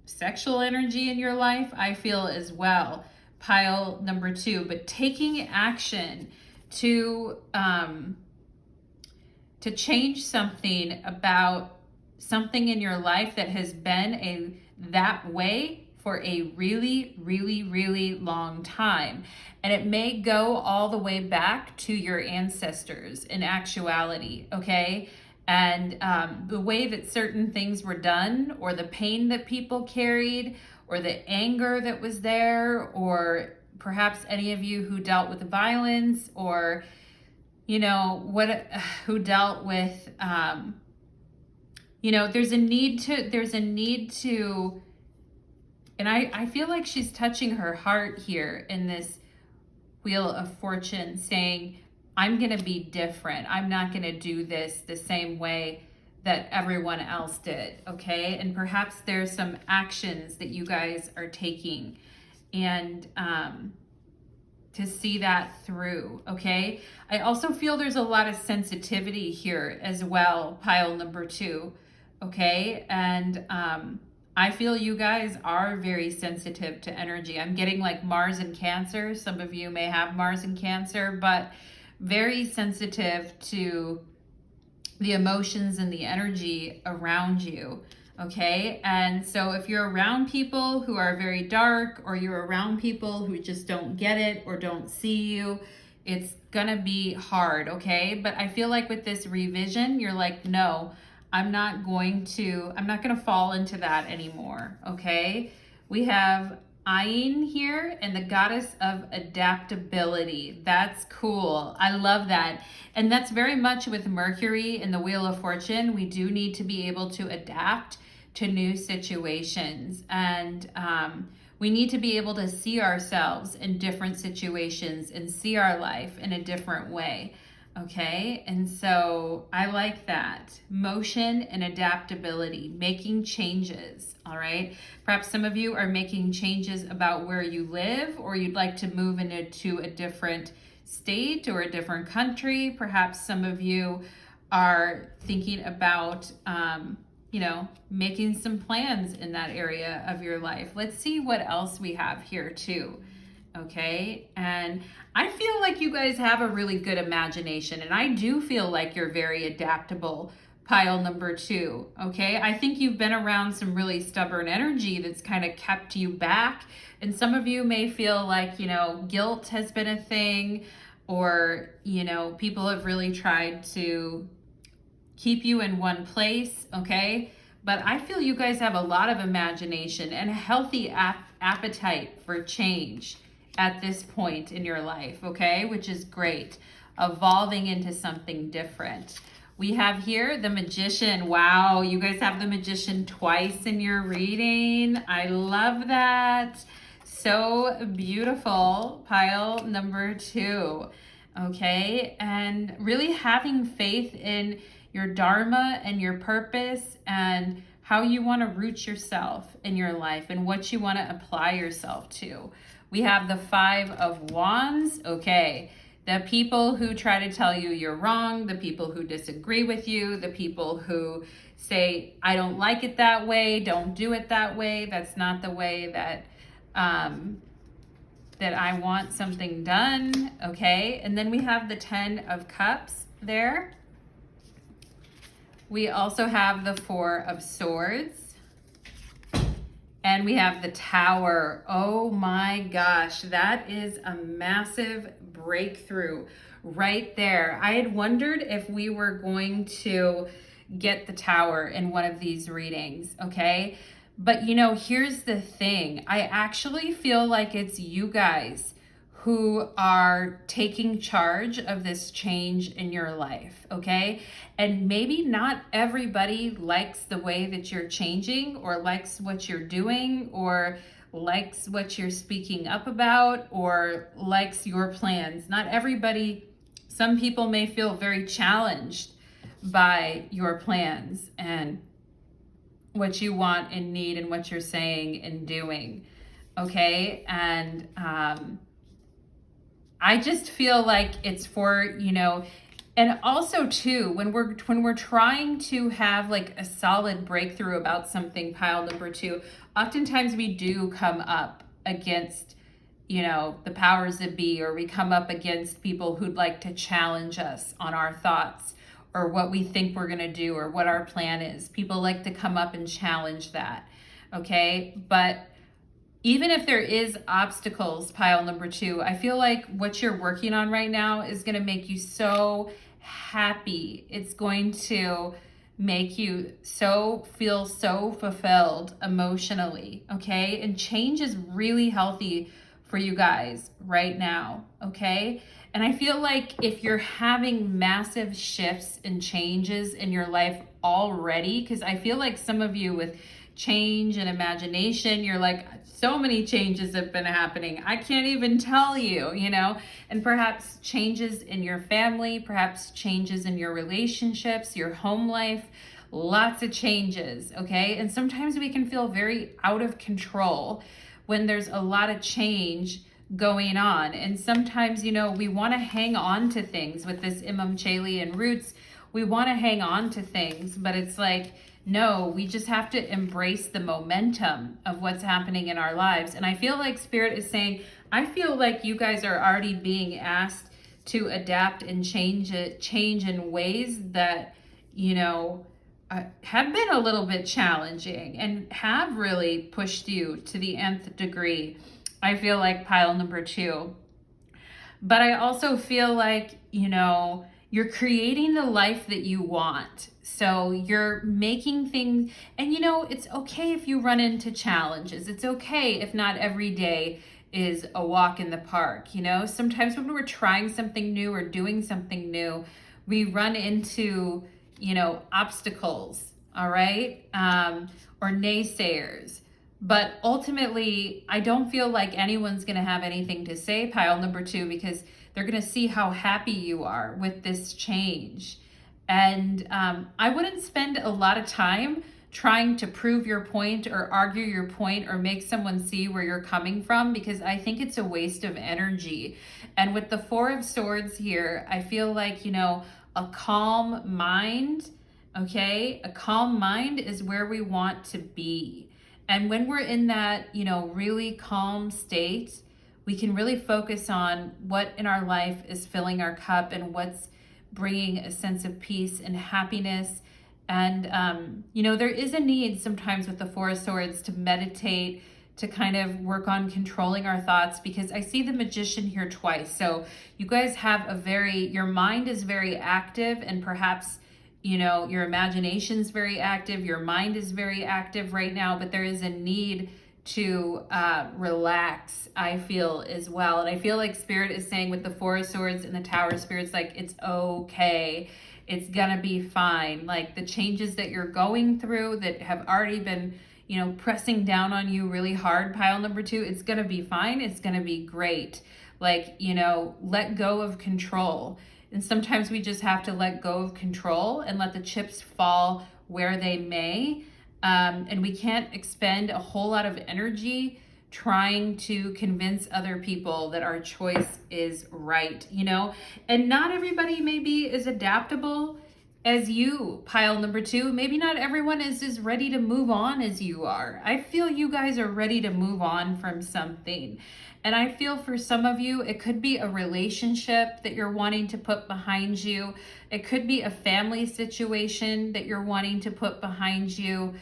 sexual energy in your life, I feel as well. Pile number 2, but taking action to change something about something in your life that has been that way for a really, really, really long time. And it may go all the way back to your ancestors in actuality, okay? And the way that certain things were done, or the pain that people carried, or the anger that was there, or perhaps any of you who dealt with violence, or, who dealt with, there's a need to, and I feel like she's touching her heart here in this Wheel of Fortune, saying, I'm going to be different. I'm not going to do this the same way that everyone else did. Okay. And perhaps there's some actions that you guys are taking, and, to see that through. Okay. I also feel there's a lot of sensitivity here as well. Pile number 2. Okay. And, I feel you guys are very sensitive to energy. I'm getting like Mars in Cancer. Some of you may have Mars in Cancer, but very sensitive to the emotions and the energy around you. Okay. And so if you're around people who are very dark, or you're around people who just don't get it or don't see you, it's gonna be hard. Okay. But I feel like with this revision, you're like, no, I'm not going to fall into that anymore. Okay. We have Ayin here, and the goddess of adaptability. That's cool. I love that. And that's very much with Mercury in the Wheel of Fortune. We do need to be able to adapt to new situations. And we need to be able to see ourselves in different situations and see our life in a different way. Okay, and so I like that. Motion and adaptability, making changes, all right? Perhaps some of you are making changes about where you live, or you'd like to move into a different state or a different country. Perhaps some of you are thinking about, you know, making some plans in that area of your life. Let's see what else we have here too. Okay. And I feel like you guys have a really good imagination, and I do feel like you're very adaptable, pile number 2. Okay. I think you've been around some really stubborn energy that's kind of kept you back. And some of you may feel like, you know, guilt has been a thing, or, you know, people have really tried to keep you in one place. Okay. But I feel you guys have a lot of imagination and a healthy appetite for change at this point in your life, okay? Which is great. Evolving into something different. We have here the Magician. Wow, you guys have the Magician twice in your reading. I love that. So beautiful. Pile number 2, okay? And really having faith in your dharma and your purpose and how you want to root yourself in your life and what you want to apply yourself to. We have the 5 of Wands. Okay, the people who try to tell you you're wrong, the people who disagree with you, the people who say, I don't like it that way, don't do it that way, that's not the way that that I want something done. Okay, and then we have the 10 of Cups there. We also have the 4 of Swords. And we have the Tower. Oh my gosh, that is a massive breakthrough right there. I had wondered if we were going to get the Tower in one of these readings, okay? But you know, here's the thing. I actually feel like it's you guys who are taking charge of this change in your life, okay? And maybe not everybody likes the way that you're changing, or likes what you're doing, or likes what you're speaking up about, or likes your plans. Not everybody. Some people may feel very challenged by your plans and what you want and need and what you're saying and doing, okay? And I just feel like it's for, you know, and also too, when we're trying to have like a solid breakthrough about something, pile number 2, oftentimes we do come up against, you know, the powers that be, or we come up against people who'd like to challenge us on our thoughts or what we think we're going to do or what our plan is. People like to come up and challenge that, okay? But even if there is obstacles, pile number 2, I feel like what you're working on right now is going to make you so happy. It's going to make you feel so fulfilled emotionally, okay? And change is really healthy for you guys right now, okay? And I feel like if you're having massive shifts and changes in your life already, because I feel like some of you with change and imagination, you're like, so many changes have been happening, I can't even tell you, you know, and perhaps changes in your family, perhaps changes in your relationships, your home life, lots of changes, okay? And sometimes we can feel very out of control when there's a lot of change going on. And sometimes, you know, we want to hang on to things with this Imam Cheli and roots. We want to hang on to things, but it's like, no, we just have to embrace the momentum of what's happening in our lives. And I feel like Spirit is saying, I feel like you guys are already being asked to adapt and change in ways that, you know, have been a little bit challenging and have really pushed you to the nth degree. I feel like pile number 2. But I also feel like, you know, you're creating the life that you want. So you're making things, and you know, it's okay if you run into challenges. It's okay if not every day is a walk in the park. You know, sometimes when we're trying something new or doing something new, we run into, you know, obstacles, all right? Or naysayers. But ultimately, I don't feel like anyone's going to have anything to say, pile number 2, because they're going to see how happy you are with this change. And I wouldn't spend a lot of time trying to prove your point or argue your point or make someone see where you're coming from, because I think it's a waste of energy. And with the 4 of Swords here, I feel like, you know, a calm mind, okay? A calm mind is where we want to be. And when we're in that, you know, really calm state, we can really focus on what in our life is filling our cup and what's bringing a sense of peace and happiness. And, you know, there is a need sometimes with the Four of Swords to meditate, to kind of work on controlling our thoughts, because I see the Magician here twice. So you guys have your mind is very active, and perhaps, you know, your imagination's very active, your mind is very active right now, but there is a need to relax, I feel, as well. And I feel like Spirit is saying with the Four of Swords and the Tower, Spirit's like, it's okay. It's gonna be fine. Like the changes that you're going through that have already been, you know, pressing down on you really hard, pile number 2, it's gonna be fine. It's gonna be great. Like, you know, let go of control. And sometimes we just have to let go of control and let the chips fall where they may. And we can't expend a whole lot of energy trying to convince other people that our choice is right, you know? And not everybody maybe is adaptable as you, pile number 2. Maybe not everyone is as ready to move on as you are. I feel you guys are ready to move on from something. And I feel for some of you, it could be a relationship that you're wanting to put behind you. It could be a family situation that you're wanting to put behind you.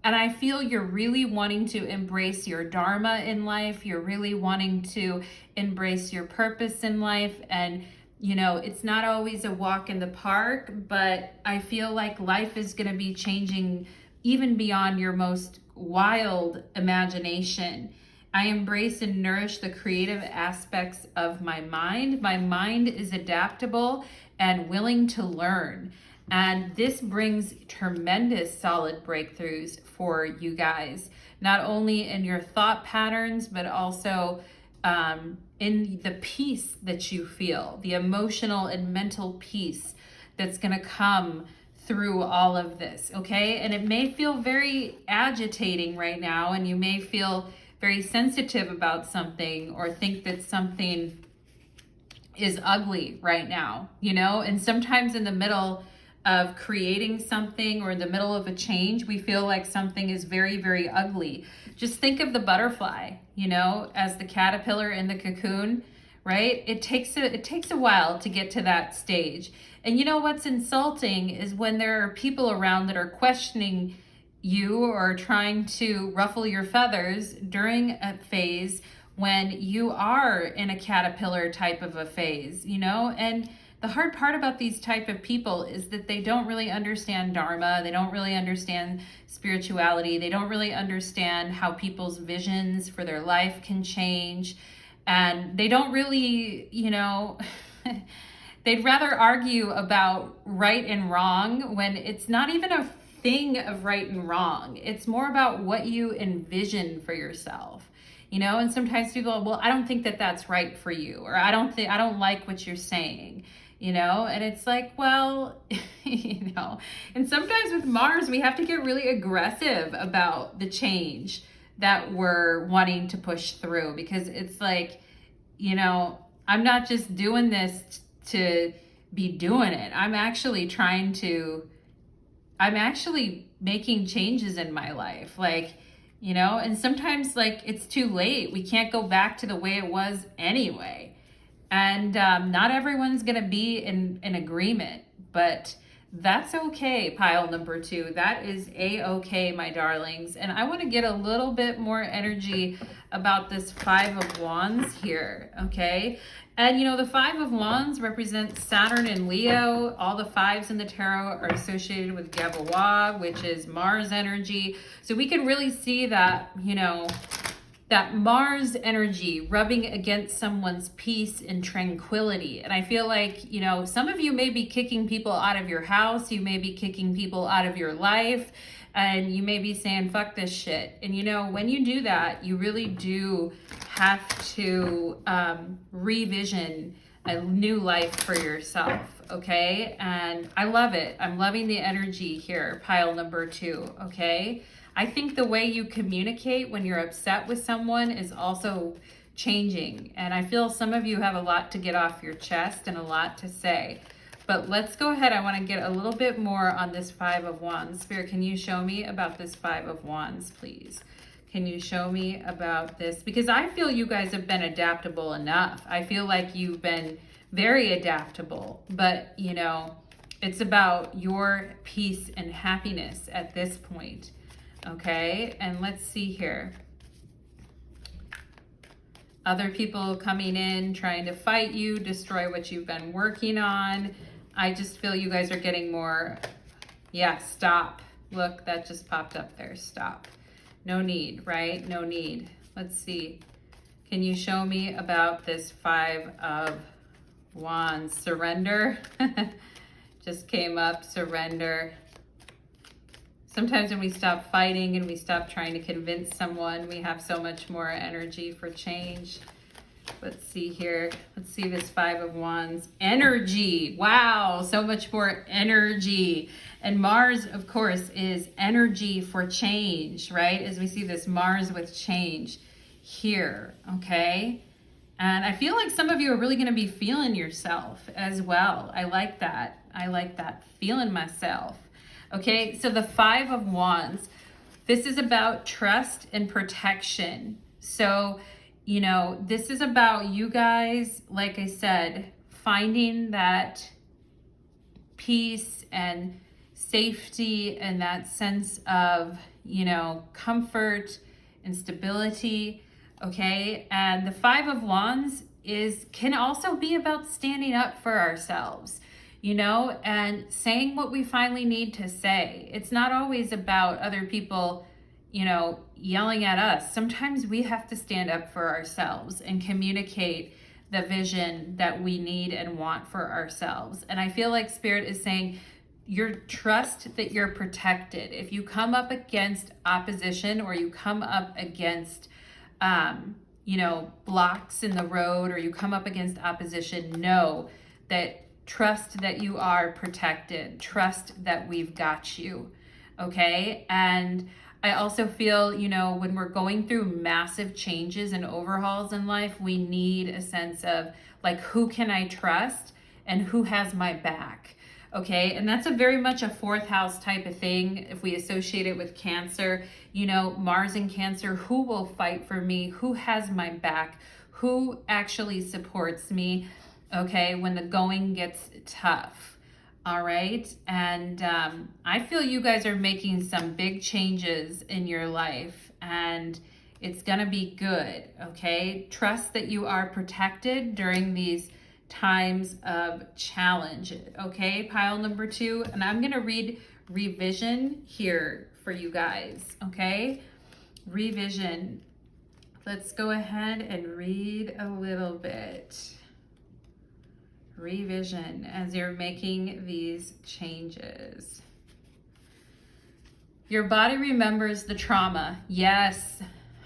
And I feel you're really wanting to embrace your dharma in life. You're really wanting to embrace your purpose in life. And, you know, it's not always a walk in the park, but I feel like life is going to be changing even beyond your most wild imagination. I embrace and nourish the creative aspects of my mind. My mind is adaptable and willing to learn. And this brings tremendous solid breakthroughs for you guys, not only in your thought patterns, but also in the peace that you feel, the emotional and mental peace that's going to come through all of this, okay? And it may feel very agitating right now, and you may feel very sensitive about something or think that something is ugly right now, you know? And sometimes in the middle of creating something or in the middle of a change, we feel like something is very, very ugly. Just think of the butterfly, you know, as the caterpillar in the cocoon, right? It takes a while to get to that stage. And you know what's insulting is when there are people around that are questioning you or trying to ruffle your feathers during a phase when you are in a caterpillar type of a phase, you know? And the hard part about these type of people is that they don't really understand dharma. They don't really understand spirituality. They don't really understand how people's visions for their life can change. And they don't really, you know, they'd rather argue about right and wrong when it's not even a thing of right and wrong. It's more about what you envision for yourself, you know? And sometimes people are, well, I don't think that that's right for you, or I don't like what you're saying, you know? And it's like, well, you know, and sometimes with Mars, we have to get really aggressive about the change that we're wanting to push through, because it's like, you know, I'm not just doing this to be doing it. I'm actually making changes in my life, like, you know, and sometimes like it's too late. We can't go back to the way it was anyway. And not everyone's going to be in agreement, but that's okay, pile number 2. That is a-okay, my darlings. And I want to get a little bit more energy about this 5 of Wands here, okay? And you know, the 5 of Wands represents Saturn and Leo. All the 5s in the tarot are associated with Gavois, which is Mars energy. So we can really see that, you know, that Mars energy rubbing against someone's peace and tranquility. And I feel like, you know, some of you may be kicking people out of your house. You may be kicking people out of your life. And you may be saying, fuck this shit. And you know, when you do that, you really do have to revision a new life for yourself, okay? And I love it. I'm loving the energy here, pile number 2, okay? I think the way you communicate when you're upset with someone is also changing. And I feel some of you have a lot to get off your chest and a lot to say. But let's go ahead. I want to get a little bit more on this Five of Wands. Spirit, can you show me about this Five of Wands, please? Can you show me about this? Because I feel you guys have been adaptable enough. I feel like you've been very adaptable, but you know, it's about your peace and happiness at this point. Okay, and let's see here. Other people coming in, trying to fight you, destroy what you've been working on. I just feel you guys are getting more, yeah, stop. Look, that just popped up there, stop. No need, right? No need. Let's see. Can you show me about this Five of Wands? Surrender. Just came up, surrender. Sometimes when we stop fighting and we stop trying to convince someone, we have so much more energy for change. Let's see here. Let's see this Five of Wands. Energy. Wow, so much more energy. And Mars, of course, is energy for change, right? As we see this Mars with change here, okay? And I feel like some of you are really going to be feeling yourself as well. I like that. I like that. Feeling myself. Okay, so the Five of Wands, this is about trust and protection. So, you know, this is about you guys, like I said, finding that peace and safety and that sense of, you know, comfort and stability. Okay, and the Five of Wands can also be about standing up for ourselves, you know, and saying what we finally need to say. It's not always about other people, you know, yelling at us. Sometimes we have to stand up for ourselves and communicate the vision that we need and want for ourselves. And I feel like Spirit is saying, your trust that you're protected. If you come up against opposition or you come up against you know, blocks in the road, or you come up against opposition, know that trust that you are protected, trust that we've got you, okay? And I also feel, you know, when we're going through massive changes and overhauls in life, we need a sense of like, who can I trust and who has my back? Okay, and that's a very much a fourth house type of thing. If we associate it with Cancer, you know, Mars in Cancer, who will fight for me? Who has my back? Who actually supports me? Okay, when the going gets tough. All right, and I feel you guys are making some big changes in your life, and it's gonna be good. Okay, trust that you are protected during these times of challenge. Okay, pile number 2, and I'm gonna read revision here for you guys. Okay, revision. Let's go ahead and read a little bit. Revision as you're making these changes. Your body remembers the trauma. Yes,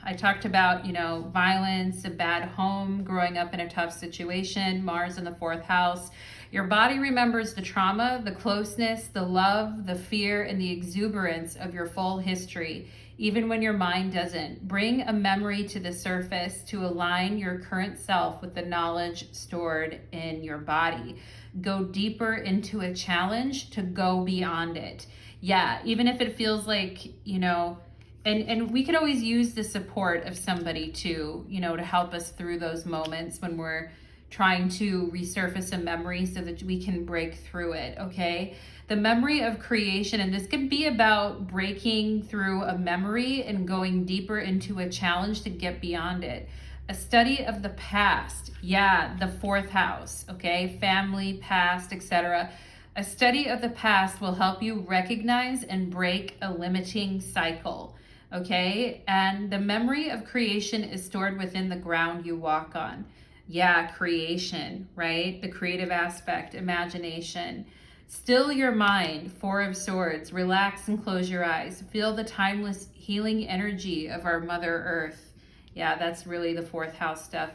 I talked about, you know, violence, a bad home, growing up in a tough situation, Mars in the 4th house. Your body remembers the trauma, the closeness, the love, the fear, and the exuberance of your full history, even when your mind doesn't. Bring a memory to the surface to align your current self with the knowledge stored in your body. Go deeper into a challenge to go beyond it. Yeah, even if it feels like, you know, and we could always use the support of somebody too, you know, to help us through those moments when we're trying to resurface a memory so that we can break through it, okay? The memory of creation, and this could be about breaking through a memory and going deeper into a challenge to get beyond it. A study of the past, yeah, the 4th house, okay? Family, past, etc. A study of the past will help you recognize and break a limiting cycle. Okay, and the memory of creation is stored within the ground you walk on. Yeah, creation, right? The creative aspect, imagination. Still your mind, 4 of Swords. Relax and close your eyes. Feel the timeless healing energy of our Mother Earth. Yeah, that's really the 4th house stuff.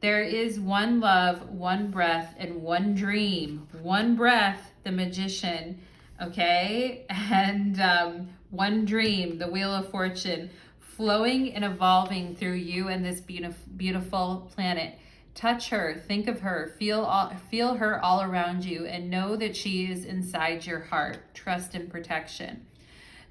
There is one love, one breath, and one dream. One breath, the Magician, okay? And one dream, the Wheel of Fortune, flowing and evolving through you and this beautiful planet. Touch her, think of her, feel her all around you, and know that she is inside your heart. Trust and protection.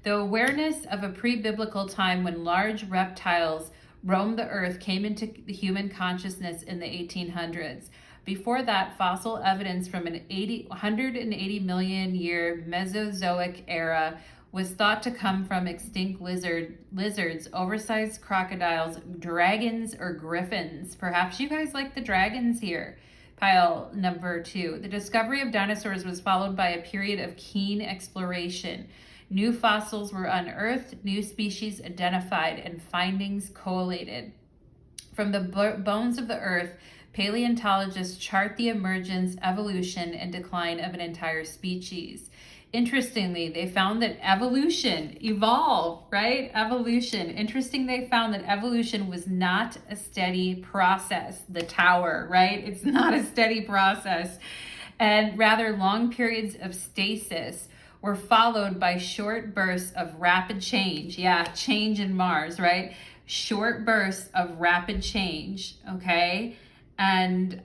The awareness of a pre-biblical time when large reptiles roamed the earth came into the human consciousness in the 1800s. Before that, fossil evidence from an 180 million year Mesozoic era was thought to come from extinct lizards, oversized crocodiles, dragons, or griffins. Perhaps you guys like the dragons here. Pile number 2. The discovery of dinosaurs was followed by a period of keen exploration. New fossils were unearthed, new species identified, and findings collated. From the bones of the earth, paleontologists chart the emergence, evolution, and decline of an entire species. Interestingly, they found that evolution they found that evolution was not a steady process. The tower, right? It's not a steady process. And rather, long periods of stasis were followed by short bursts of rapid change. Yeah, change in Mars, right? Short bursts of rapid change, okay? And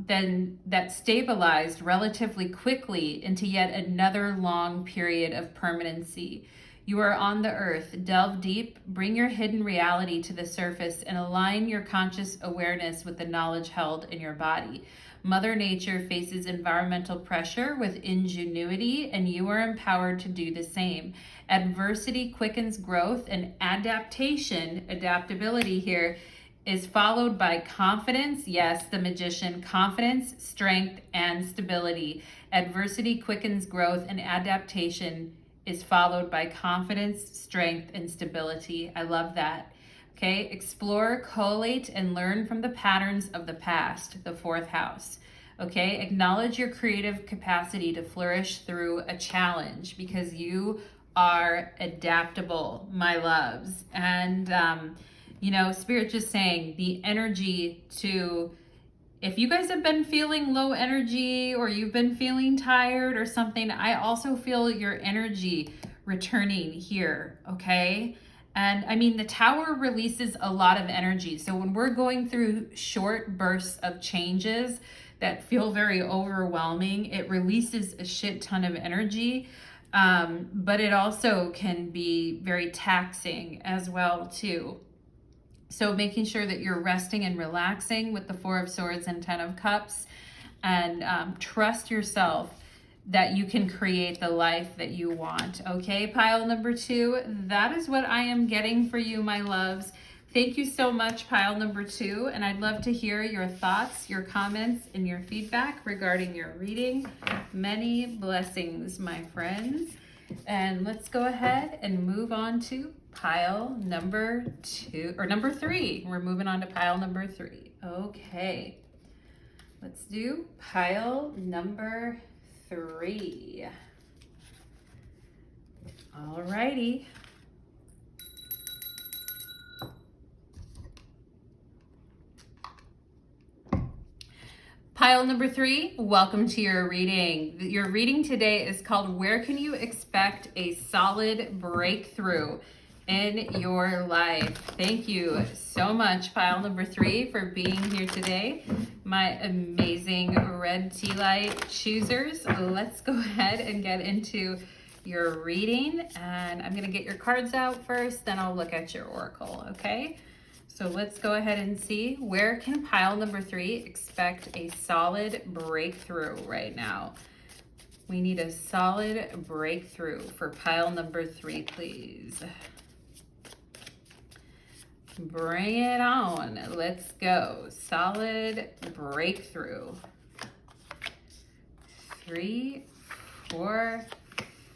then that stabilized relatively quickly into yet another long period of permanency. You are on the earth. Delve deep, bring your hidden reality to the surface, and align your conscious awareness with the knowledge held in your body. Mother Nature faces environmental pressure with ingenuity, and you are empowered to do the same. Adversity quickens growth, and adaptability here, is followed by confidence. Yes, the magician, confidence, strength, and stability. Adversity quickens growth, and adaptation is followed by confidence, strength, and stability. I love that. Okay, explore, collate, and learn from the patterns of the past, the 4th house. Okay, acknowledge your creative capacity to flourish through a challenge because you are adaptable, my loves. And, Spirit just saying the energy to, if you guys have been feeling low energy or you've been feeling tired or something, I also feel your energy returning here, okay? And I mean, the tower releases a lot of energy. So when we're going through short bursts of changes that feel very overwhelming, it releases a shit ton of energy. But it also can be very taxing as well too. So making sure that you're resting and relaxing with the 4 of Swords and 10 of Cups, and trust yourself that you can create the life that you want. Okay, pile number 2, that is what I am getting for you, my loves. Thank you so much, pile number 2, and I'd love to hear your thoughts, your comments, and your feedback regarding your reading. Many blessings, my friends. And let's go ahead and move on to pile number 2, or number 3. We're moving on to pile number 3. Okay, let's do pile number 3. All righty. Pile number 3, welcome to your reading. Your reading today is called Where Can You Expect a Solid Breakthrough in Your Life? Thank you so much, pile number 3, for being here today. My amazing red tea light choosers. Let's go ahead and get into your reading. And I'm going to get your cards out first, then I'll look at your oracle, okay? So let's go ahead and see, where can pile number 3 expect a solid breakthrough right now? We need a solid breakthrough for pile number 3, please. Bring it on. Let's go. Solid breakthrough. 3, 4,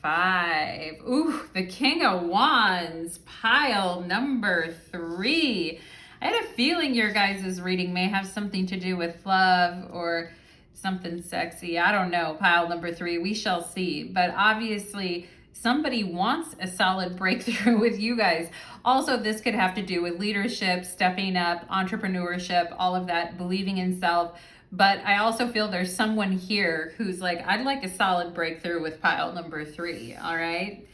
5. Ooh, the King of Wands, pile number 3. I had a feeling your guys' reading may have something to do with love or something sexy. I don't know, pile number 3. We shall see. But obviously, somebody wants a solid breakthrough with you guys. Also, this could have to do with leadership, stepping up, entrepreneurship, all of that, believing in self. But I also feel there's someone here who's like, I'd like a solid breakthrough with pile number 3, all right?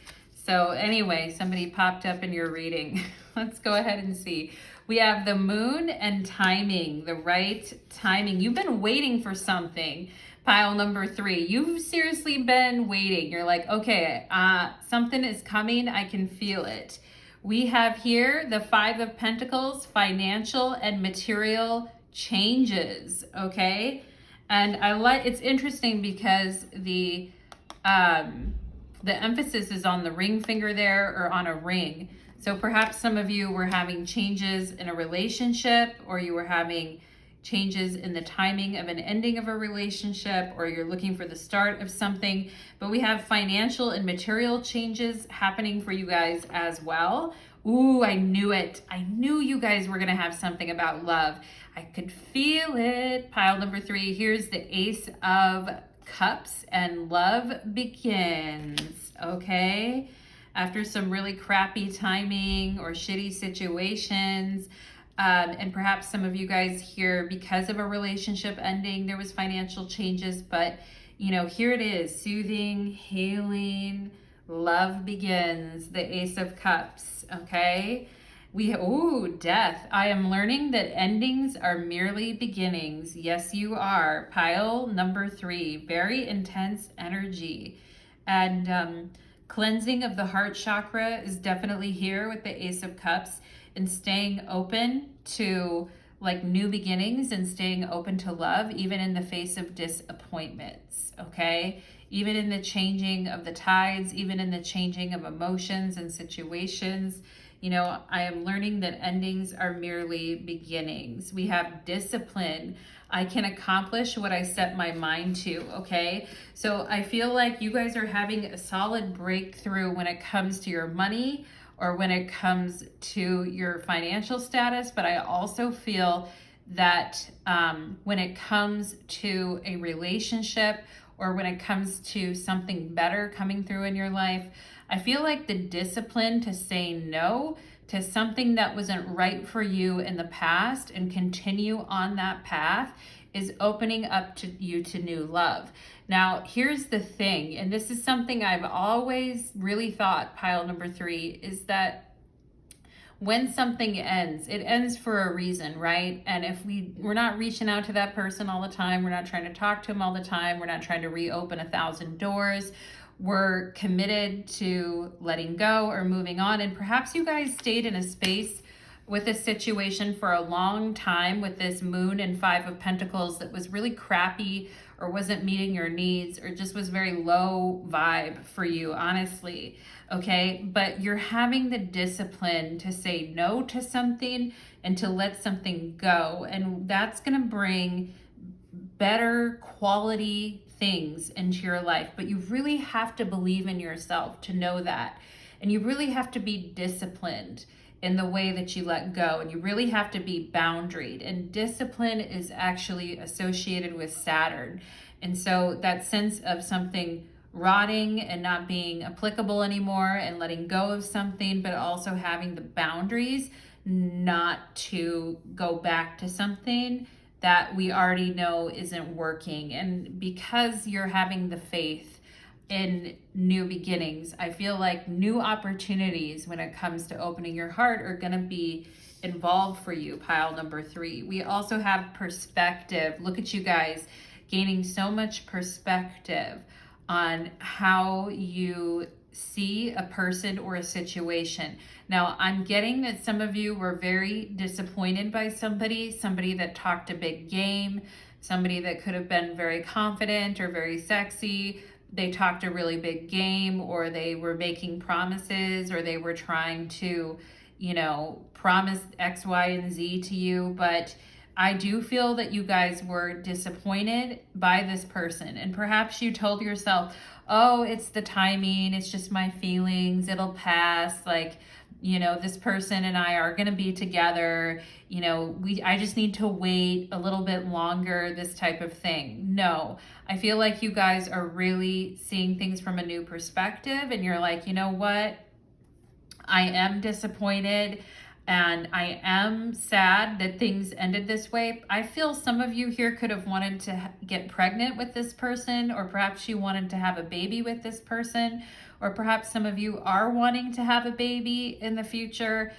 So anyway, somebody popped up in your reading. Let's go ahead and see. We have the moon and timing, the right timing. You've been waiting for something. Pile number 3, you've seriously been waiting. You're like, okay, something is coming. I can feel it. We have here the 5 of Pentacles, financial and material changes, okay? And it's interesting because the emphasis is on the ring finger there, or on a ring. So perhaps some of you were having changes in a relationship, or you were having changes in the timing of an ending of a relationship, or you're looking for the start of something. But we have financial and material changes happening for you guys as well. Ooh, I knew it. I knew you guys were going to have something about love. I could feel it. Pile number 3, here's the Ace of Cups, and love begins, okay? After some really crappy timing or shitty situations, and perhaps some of you guys here, because of a relationship ending, there was financial changes, but you know, here it is, soothing, healing, love begins, the Ace of Cups, okay? Death. I am learning that endings are merely beginnings. Yes, you are. Pile number 3, very intense energy. And cleansing of the heart chakra is definitely here with the Ace of Cups, and staying open to like new beginnings and staying open to love, even in the face of disappointments, okay? Even in the changing of the tides, even in the changing of emotions and situations. You know, I am learning that endings are merely beginnings. We have discipline. I can accomplish what I set my mind to, okay? So I feel like you guys are having a solid breakthrough when it comes to your money, or when it comes to your financial status. But I also feel that when it comes to a relationship, or when it comes to something better coming through in your life, I feel like the discipline to say no to something that wasn't right for you in the past and continue on that path is opening up to you to new love. Now, here's the thing, and this is something I've always really thought, pile number 3, is that when something ends, it ends for a reason, right? And if we're not reaching out to that person all the time, we're not trying to talk to them all the time, we're not trying to reopen 1,000 doors, we're committed to letting go or moving on. And perhaps you guys stayed in a space with a situation for a long time with this moon and 5 of Pentacles that was really crappy, or wasn't meeting your needs, or just was very low vibe for you, honestly, okay? But you're having the discipline to say no to something and to let something go. And that's gonna bring better quality things into your life. But you really have to believe in yourself to know that. And you really have to be disciplined in the way that you let go, and you really have to be boundaried. And discipline is actually associated with Saturn. And so that sense of something rotting and not being applicable anymore, and letting go of something, but also having the boundaries not to go back to something that we already know isn't working. And because you're having the faith in new beginnings, I feel like new opportunities when it comes to opening your heart are going to be involved for you, pile number 3. We also have perspective. Look at you guys gaining so much perspective on how you see a person or a situation. Now, I'm getting that some of you were very disappointed by somebody that talked a big game, somebody that could have been very confident or very sexy. They talked a really big game, or they were making promises, or they were trying to, you know, promise X, Y, and Z to you. But I do feel that you guys were disappointed by this person. And perhaps you told yourself, oh, it's the timing, it's just my feelings, it'll pass. Like, you know, this person and I are going to be together. You know, I just need to wait a little bit longer, this type of thing. No, I feel like you guys are really seeing things from a new perspective, and you're like, you know what? I am disappointed, and I am sad that things ended this way. I feel some of you here could have wanted to get pregnant with this person, or perhaps you wanted to have a baby with this person, or perhaps some of you are wanting to have a baby in the future.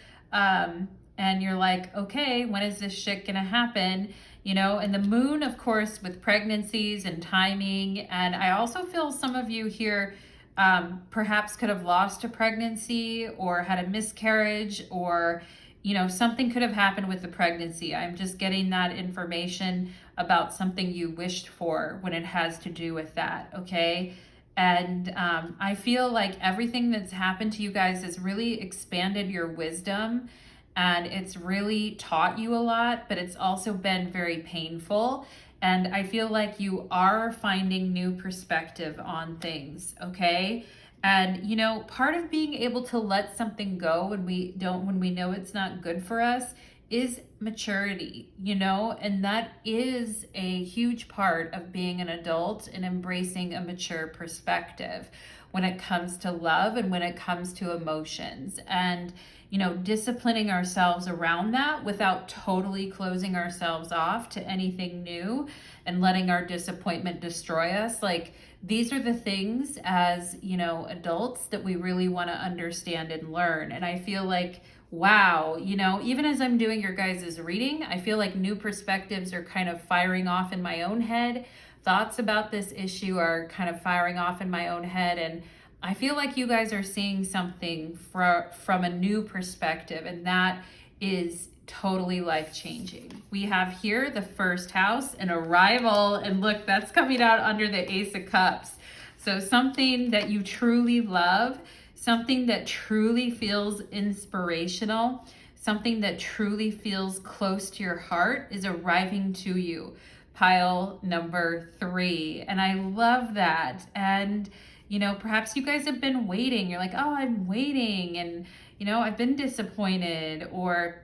and you're like, okay, when is this shit gonna happen? You know, and the moon, of course, with pregnancies and timing. And I also feel some of you here perhaps could have lost a pregnancy or had a miscarriage, or, you know, something could have happened with the pregnancy. I'm just getting that information about something you wished for when it has to do with that, okay? And I feel like everything that's happened to you guys has really expanded your wisdom, and it's really taught you a lot, but it's also been very painful. And I feel like you are finding new perspective on things, okay? And you know, part of being able to let something go when we know it's not good for us is maturity, you know, and that is a huge part of being an adult and embracing a mature perspective when it comes to love and when it comes to emotions. And you know, disciplining ourselves around that without totally closing ourselves off to anything new and letting our disappointment destroy us. Like, these are the things as, you know, adults that we really want to understand and learn. And I feel like, wow, you know, even as I'm doing your guys' reading, I feel like new perspectives are kind of firing off in my own head. Thoughts about this issue are kind of firing off in my own head. And I feel like you guys are seeing something from a new perspective, and that is totally life-changing. We have here the first house, an arrival, and look, that's coming out under the Ace of Cups. So something that you truly love, something that truly feels inspirational, something that truly feels close to your heart is arriving to you. Pile number 3. And I love that. And you know, perhaps you guys have been waiting. You're like, oh, I'm waiting, and you know, I've been disappointed, or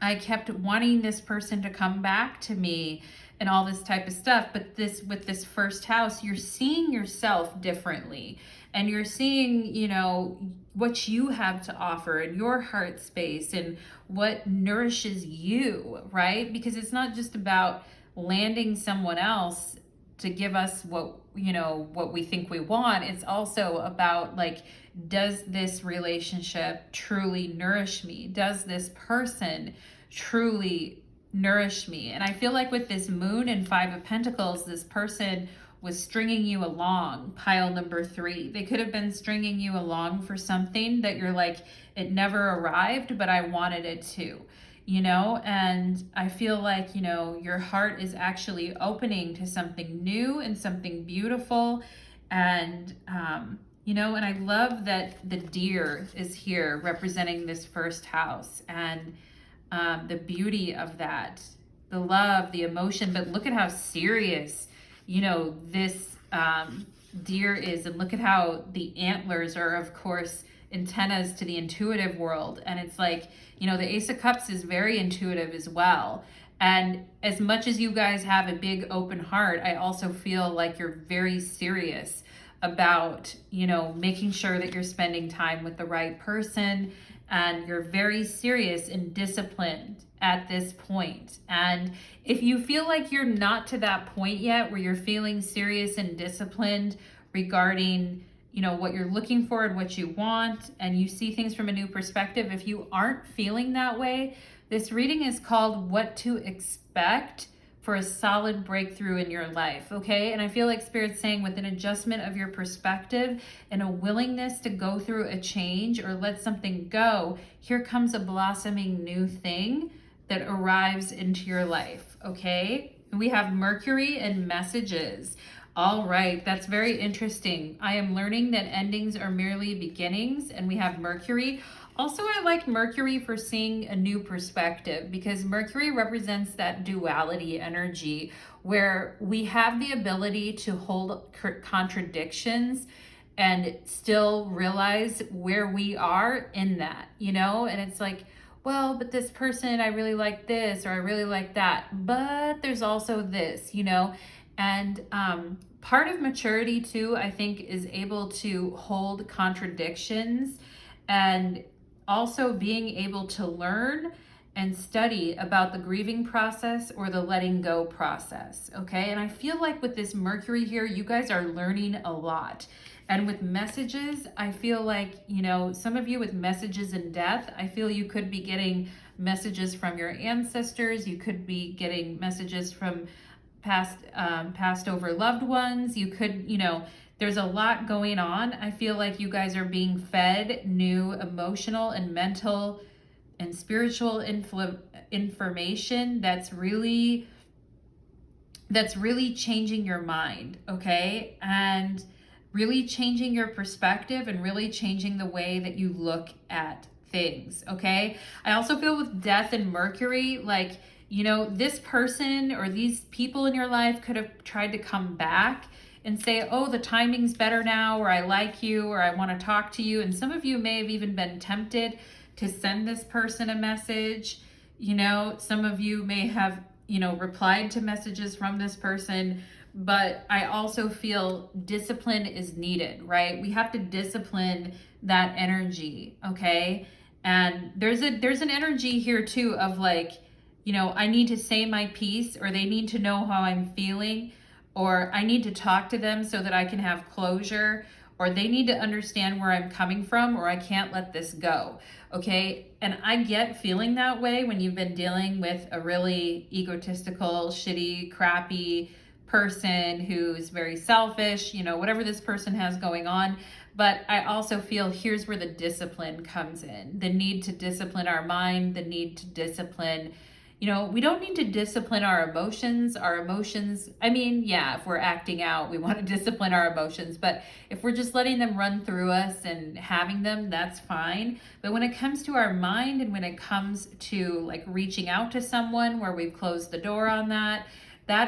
I kept wanting this person to come back to me and all this type of stuff. But with this first house, you're seeing yourself differently, and you're seeing, you know, what you have to offer in your heart space and what nourishes you, right? Because it's not just about landing someone else to give us what, you know, what we think we want. It's also about, like, does this relationship truly nourish me? Does this person truly nourish me? And I feel like with this moon and 5 of Pentacles, this person was stringing you along. Pile number 3. They could have been stringing you along for something that you're like, it never arrived, but I wanted it to. You know, and I feel like, you know, your heart is actually opening to something new and something beautiful. And, you know, and I love that the deer is here representing this first house, and the beauty of that, the love, the emotion. But look at how serious, you know, this deer is. And look at how the antlers are, of course, antennas to the intuitive world. And it's like, you know, the Ace of Cups is very intuitive as well. And as much as you guys have a big open heart, I also feel like you're very serious about, you know, making sure that you're spending time with the right person, and you're very serious and disciplined at this point. And if you feel like you're not to that point yet where you're feeling serious and disciplined regarding, you know, what you're looking for and what you want, and you see things from a new perspective, if you aren't feeling that way, this reading is called What to Expect for a Solid Breakthrough in Your Life, okay? And I feel like Spirit's saying, with an adjustment of your perspective and a willingness to go through a change or let something go, here comes a blossoming new thing that arrives into your life, okay? We have Mercury and messages. All right, that's very interesting. I am learning that endings are merely beginnings, and we have Mercury. Also, I like Mercury for seeing a new perspective, because Mercury represents that duality energy where we have the ability to hold contradictions and still realize where we are in that, you know? And it's like, well, but this person, I really like this, or I really like that, but there's also this, you know? And part of maturity too, I think, is able to hold contradictions, and also being able to learn and study about the grieving process or the letting go process, okay? And I feel like with this Mercury here, you guys are learning a lot. And with messages, I feel like, you know, some of you with messages in death, I feel you could be getting messages from your ancestors. You could be getting messages from passed over loved ones. You could, there's a lot going on. I feel like you guys are being fed new emotional and mental and spiritual information that's really changing your mind, okay? And really changing your perspective and really changing the way that you look at things, okay? I also feel with death and Mercury, like, this person or these people in your life could have tried to come back and say, oh, the timing's better now, or I like you, or I want to talk to you. And some of you may have even been tempted to send this person a message. Some of you may have, replied to messages from this person, but I also feel discipline is needed, right? We have to discipline that energy, okay? And there's an energy here too of like, I need to say my piece, or they need to know how I'm feeling, or I need to talk to them so that I can have closure, or they need to understand where I'm coming from, or I can't let this go, okay? And I get feeling that way when you've been dealing with a really egotistical, shitty, crappy person who's very selfish, whatever this person has going on. But I also feel here's where the discipline comes in, the need to discipline our mind, the need to discipline. We don't need to discipline our emotions. If we're acting out, we want to discipline our emotions. But if we're just letting them run through us and having them, that's fine. But when it comes to our mind, and when it comes to like reaching out to someone where we've closed the door on that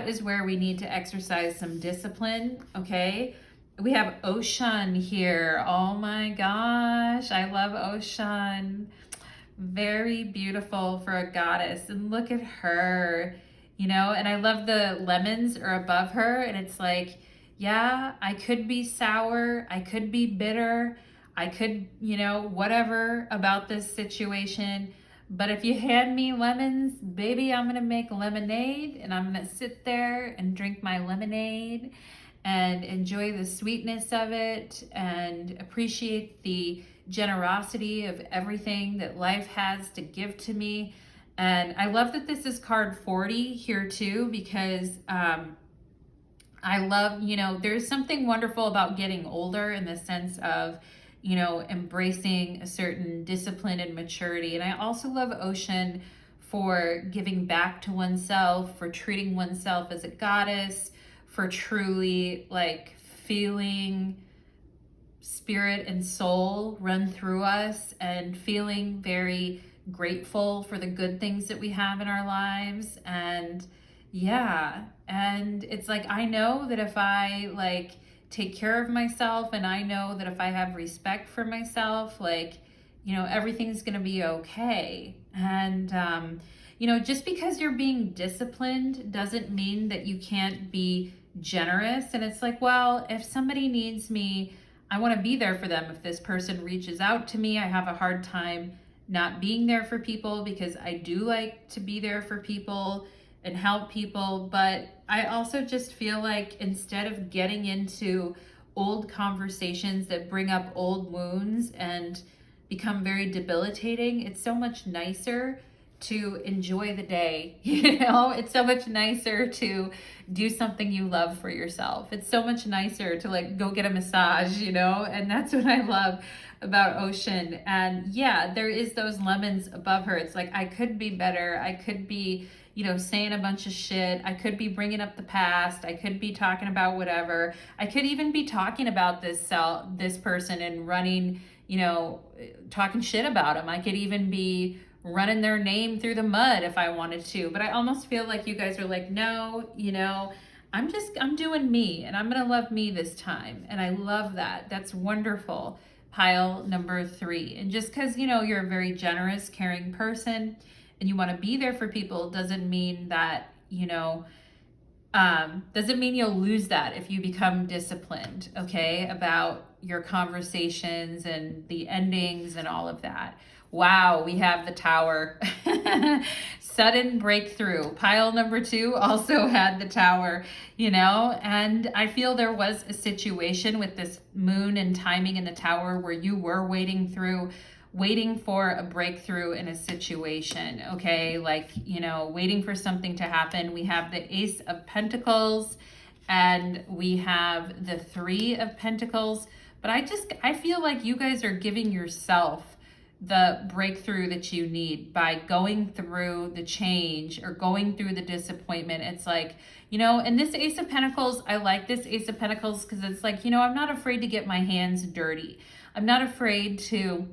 is where we need to exercise some discipline, okay? We have Ocean here. Oh my gosh, I love Ocean. Very beautiful for a goddess, and look at her, and I love the lemons are above her, and it's like, yeah, I could be sour, I could be bitter, I could, whatever about this situation, but if you hand me lemons, baby, I'm gonna make lemonade, and I'm gonna sit there and drink my lemonade and enjoy the sweetness of it and appreciate the generosity of everything that life has to give to me. And I love that this is card 40 here too, because I love, there's something wonderful about getting older in the sense of, embracing a certain discipline and maturity. And I also love Ocean for giving back to oneself, for treating oneself as a goddess, for truly like feeling spirit and soul run through us and feeling very grateful for the good things that we have in our lives. And yeah, and it's like, I know that if I like take care of myself, and I know that if I have respect for myself, like, everything's gonna be okay. And just because you're being disciplined doesn't mean that you can't be generous. And it's like, well, if somebody needs me, I want to be there for them. If this person reaches out to me, I have a hard time not being there for people, because I do like to be there for people and help people. But I also just feel like instead of getting into old conversations that bring up old wounds and become very debilitating, it's so much nicer to enjoy the day. It's so much nicer to do something you love for yourself. It's so much nicer to like go get a massage, and that's what I love about Ocean. And yeah, there is those lemons above her. It's like, I could be better. I could be, saying a bunch of shit. I could be bringing up the past. I could be talking about whatever. I could even be talking about this person and running, talking shit about them. I could even be running their name through the mud if I wanted to. But I almost feel like you guys are like, no, I'm doing me, and I'm going to love me this time. And I love that. That's wonderful. Pile number 3. And just because, you're a very generous, caring person and you want to be there for people doesn't mean that, doesn't mean you'll lose that if you become disciplined, okay, about your conversations and the endings and all of that. Wow, we have the Tower. Sudden breakthrough. Pile number 2 also had the Tower, and I feel there was a situation with this moon and timing in the Tower where you were wading through waiting for a breakthrough in a situation, okay? Like, you know, waiting for something to happen. We have the Ace of Pentacles and we have the Three of Pentacles. But I feel like you guys are giving yourself the breakthrough that you need by going through the change or going through the disappointment. It's like, you know, and this Ace of Pentacles, I like this Ace of Pentacles because it's like, you know, I'm not afraid to get my hands dirty. I'm not afraid to,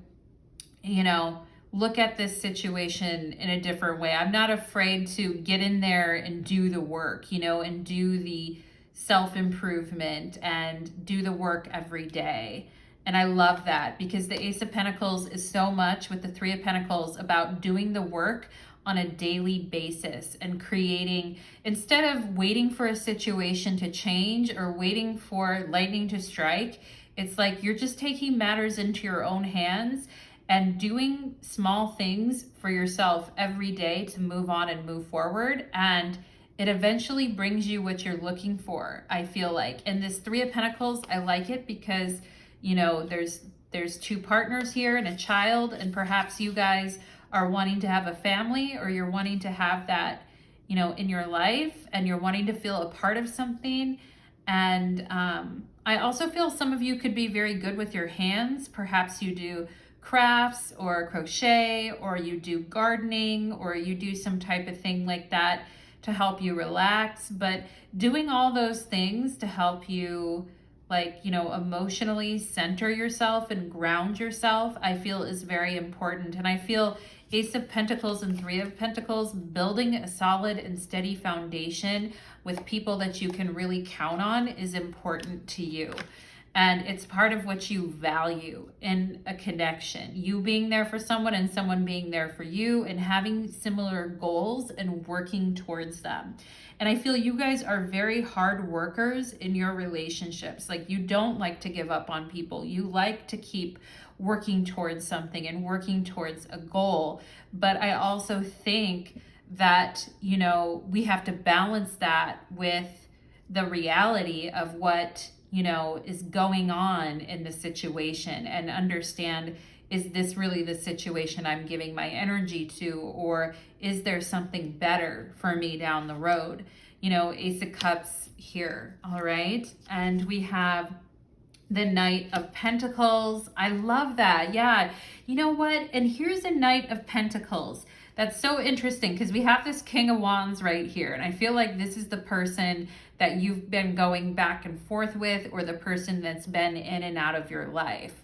you know, look at this situation in a different way. I'm not afraid to get in there and do the work, you know, and do the self-improvement and do the work every day. And I love that because the Ace of Pentacles is so much with the Three of Pentacles about doing the work on a daily basis and creating, instead of waiting for a situation to change or waiting for lightning to strike, it's like you're just taking matters into your own hands and doing small things for yourself every day to move on and move forward. And it eventually brings you what you're looking for, I feel like. And this Three of Pentacles, I like it because, you know, there's two partners here and a child, and perhaps you guys are wanting to have a family, or you're wanting to have that, you know, in your life, and you're wanting to feel a part of something. And I also feel some of you could be very good with your hands. Perhaps you do crafts or crochet, or you do gardening, or you do some type of thing like that to help you relax. But doing all those things to help you, like, you know, emotionally center yourself and ground yourself, I feel is very important. And I feel Ace of Pentacles and Three of Pentacles, building a solid and steady foundation with people that you can really count on is important to you. And it's part of what you value in a connection. You being there for someone and someone being there for you, and having similar goals and working towards them. And I feel you guys are very hard workers in your relationships. Like, you don't like to give up on people. You like to keep working towards something and working towards a goal. But I also think that, you know, we have to balance that with the reality of what, you know, is going on in the situation, and understand, is this really the situation I'm giving my energy to, or is there something better for me down the road? You know, Ace of Cups here, all right? And we have the Knight of Pentacles. I love that. Yeah, you know what? And here's a Knight of Pentacles. That's so interesting because we have this King of Wands right here. And I feel like this is the person that you've been going back and forth with, or the person that's been in and out of your life.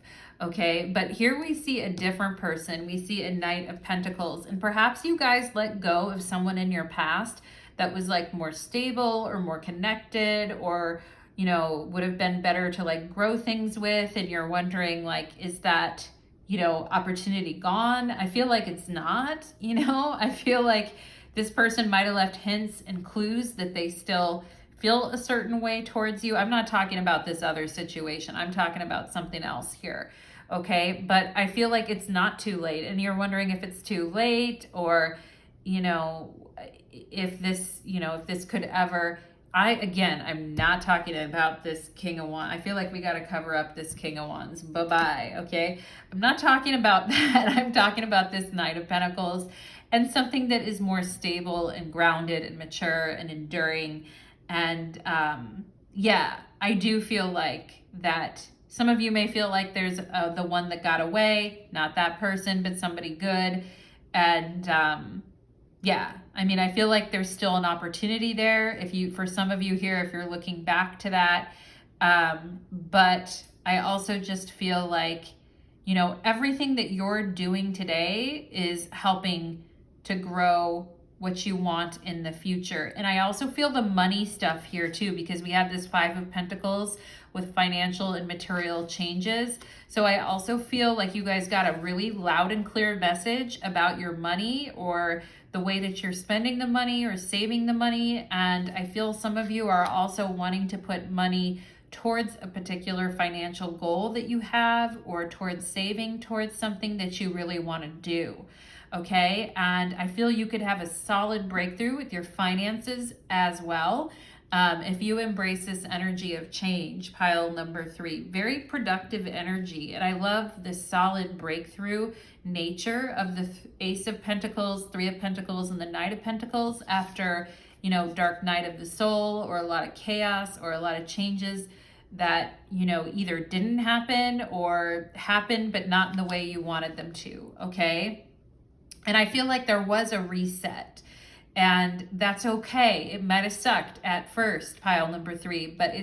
Okay, but here we see a different person. We see a Knight of Pentacles, and perhaps you guys let go of someone in your past that was like more stable or more connected, or, you know, would have been better to like grow things with, and you're wondering, like, is that, you know, opportunity gone? I feel like it's not, you know. I feel like this person might have left hints and clues that they still feel a certain way towards you. I'm not talking about this other situation. I'm talking about something else here. Okay, but I feel like it's not too late, and you're wondering if it's too late, or, you know, if this, you know, if this could ever, I'm not talking about this King of Wands. I feel like we got to cover up this King of Wands. Bye-bye, okay? I'm not talking about that. I'm talking about this Knight of Pentacles, and something that is more stable and grounded and mature and enduring. And yeah, I do feel like that some of you may feel like there's the one that got away, not that person, but somebody good. And yeah, I mean, I feel like there's still an opportunity there. If you, for some of you here, if you're looking back to that, but I also just feel like, you know, everything that you're doing today is helping to grow what you want in the future. And I also feel the money stuff here too, because we have this Five of Pentacles with financial and material changes. So I also feel like you guys got a really loud and clear message about your money, or the way that you're spending the money or saving the money. And I feel some of you are also wanting to put money towards a particular financial goal that you have, or towards saving towards something that you really want to do. Okay, and I feel you could have a solid breakthrough with your finances as well. If you embrace this energy of change, pile number 3, very productive energy. And I love the solid breakthrough nature of the Ace of Pentacles, 3 of Pentacles, and the Knight of Pentacles after, you know, dark night of the soul, or a lot of chaos, or a lot of changes that, you know, either didn't happen or happened, but not in the way you wanted them to, okay? And I feel like there was a reset. And that's okay. It might have sucked at first, pile number 3, but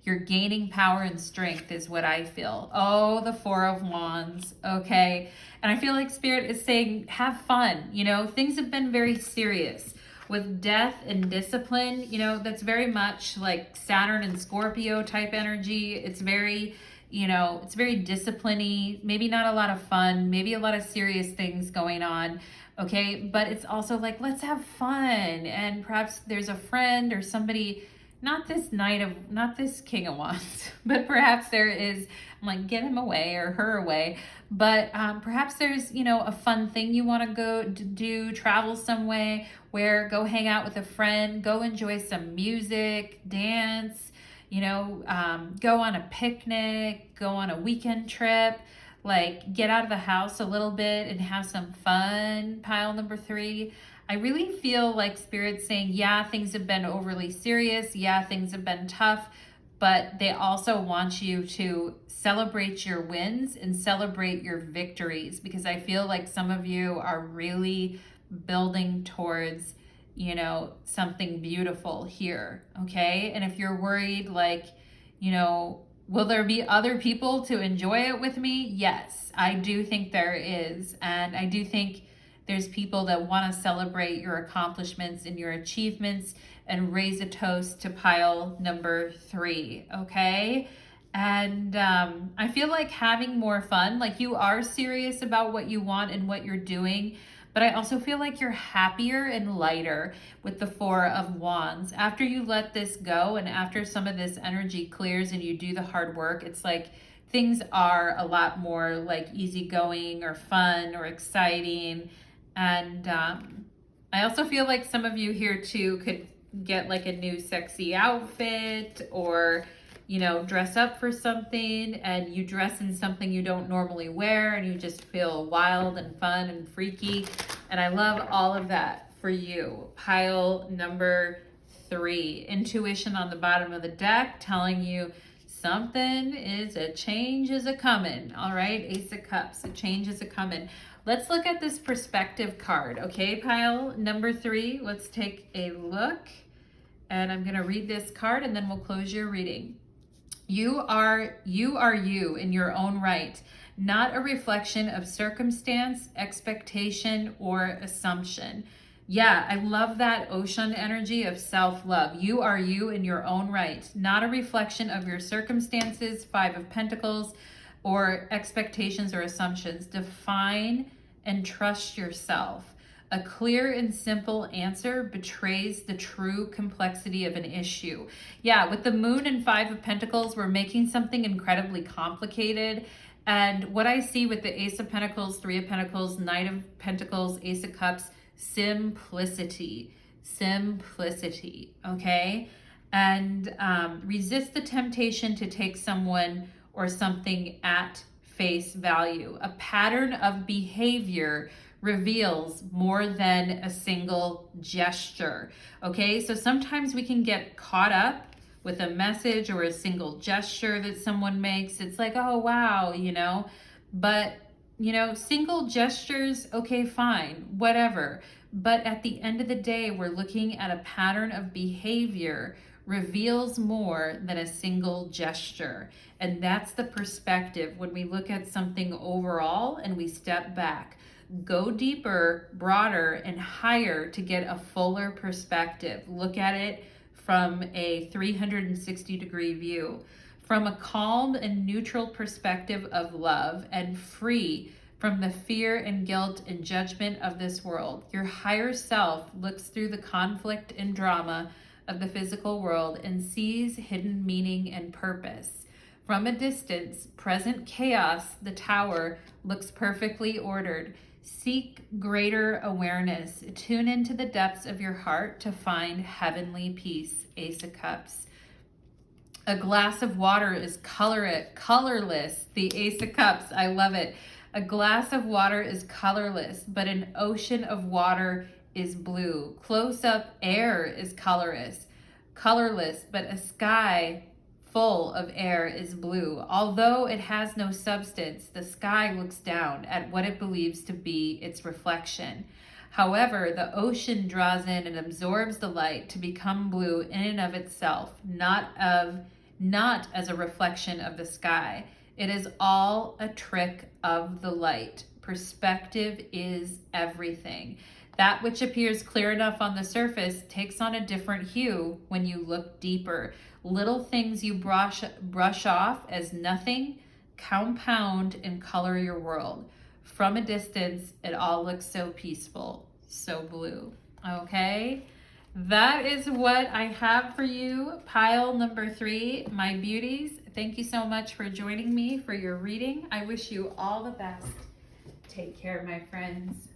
you're gaining power and strength is what I feel. Oh, the 4 of Wands. Okay. And I feel like Spirit is saying, have fun. You know, things have been very serious with death and discipline. You know, that's very much like Saturn and Scorpio type energy. It's very, you know, it's very discipline-y, maybe not a lot of fun, maybe a lot of serious things going on. Okay, but it's also like, let's have fun. And perhaps there's a friend or somebody, not this King of Wands, but perhaps there is, I'm like, get him away or her away. But perhaps there's, you know, a fun thing you want to go do, travel some way, where go hang out with a friend, go enjoy some music, dance, you know, go on a picnic, go on a weekend trip. Like, get out of the house a little bit and have some fun, pile number 3. I really feel like Spirit's saying, yeah, things have been overly serious. Yeah, things have been tough. But they also want you to celebrate your wins and celebrate your victories. Because I feel like some of you are really building towards, you know, something beautiful here, okay? And if you're worried, like, you know, will there be other people to enjoy it with me? Yes, I do think there is. And I do think there's people that want to celebrate your accomplishments and your achievements and raise a toast to pile number 3, okay? And I feel like having more fun, like you are serious about what you want and what you're doing, but I also feel like you're happier and lighter with the 4 of Wands. After you let this go and after some of this energy clears and you do the hard work, it's like things are a lot more like easygoing or fun or exciting. And I also feel like some of you here too could get like a new sexy outfit, or, you know, dress up for something, and you dress in something you don't normally wear and you just feel wild and fun and freaky. And I love all of that for you. Pile number 3, intuition on the bottom of the deck telling you a change is a coming. All right, Ace of Cups, a change is a coming. Let's look at this perspective card, okay, pile number 3. Let's take a look, and I'm going to read this card and then we'll close your reading. You are you in your own right, not a reflection of circumstance, expectation, or assumption. Yeah, I love that ocean energy of self-love. You are you in your own right, not a reflection of your circumstances, 5 of Pentacles, or expectations or assumptions. Define and trust yourself. A clear and simple answer betrays the true complexity of an issue. Yeah, with the Moon and 5 of Pentacles, we're making something incredibly complicated. And what I see with the Ace of Pentacles, 3 of Pentacles, Knight of Pentacles, Ace of Cups, simplicity, okay? And resist the temptation to take someone or something at face value. A pattern of behavior reveals more than a single gesture, okay? So sometimes we can get caught up with a message or a single gesture that someone makes. It's like, oh, wow, you know, but, you know, single gestures, okay, fine, whatever. But at the end of the day, we're looking at a pattern of behavior reveals more than a single gesture. And that's the perspective when we look at something overall and we step back. Go deeper, broader, and higher to get a fuller perspective. Look at it from a 360-degree view, from a calm and neutral perspective of love, and free from the fear and guilt and judgment of this world. Your higher self looks through the conflict and drama of the physical world and sees hidden meaning and purpose. From a distance, present chaos, the tower, looks perfectly ordered. Seek greater awareness. Tune into the depths of your heart to find heavenly peace. Ace of Cups. A glass of water is colorless. The Ace of Cups, I love it. A glass of water is colorless, but an ocean of water is blue. Close-up air is colorless, but a sky full of air is blue. Although it has no substance, the sky looks down at what it believes to be its reflection. However, the ocean draws in and absorbs the light to become blue in and of itself, not as a reflection of the sky. It is all a trick of the light. Perspective is everything. That which appears clear enough on the surface takes on a different hue when you look deeper. Little things you brush off as nothing compound and color your world. From a distance, it all looks so peaceful, so blue. Okay? That is what I have for you, pile number 3, my beauties. Thank you so much for joining me for your reading. I wish you all the best. Take care, my friends.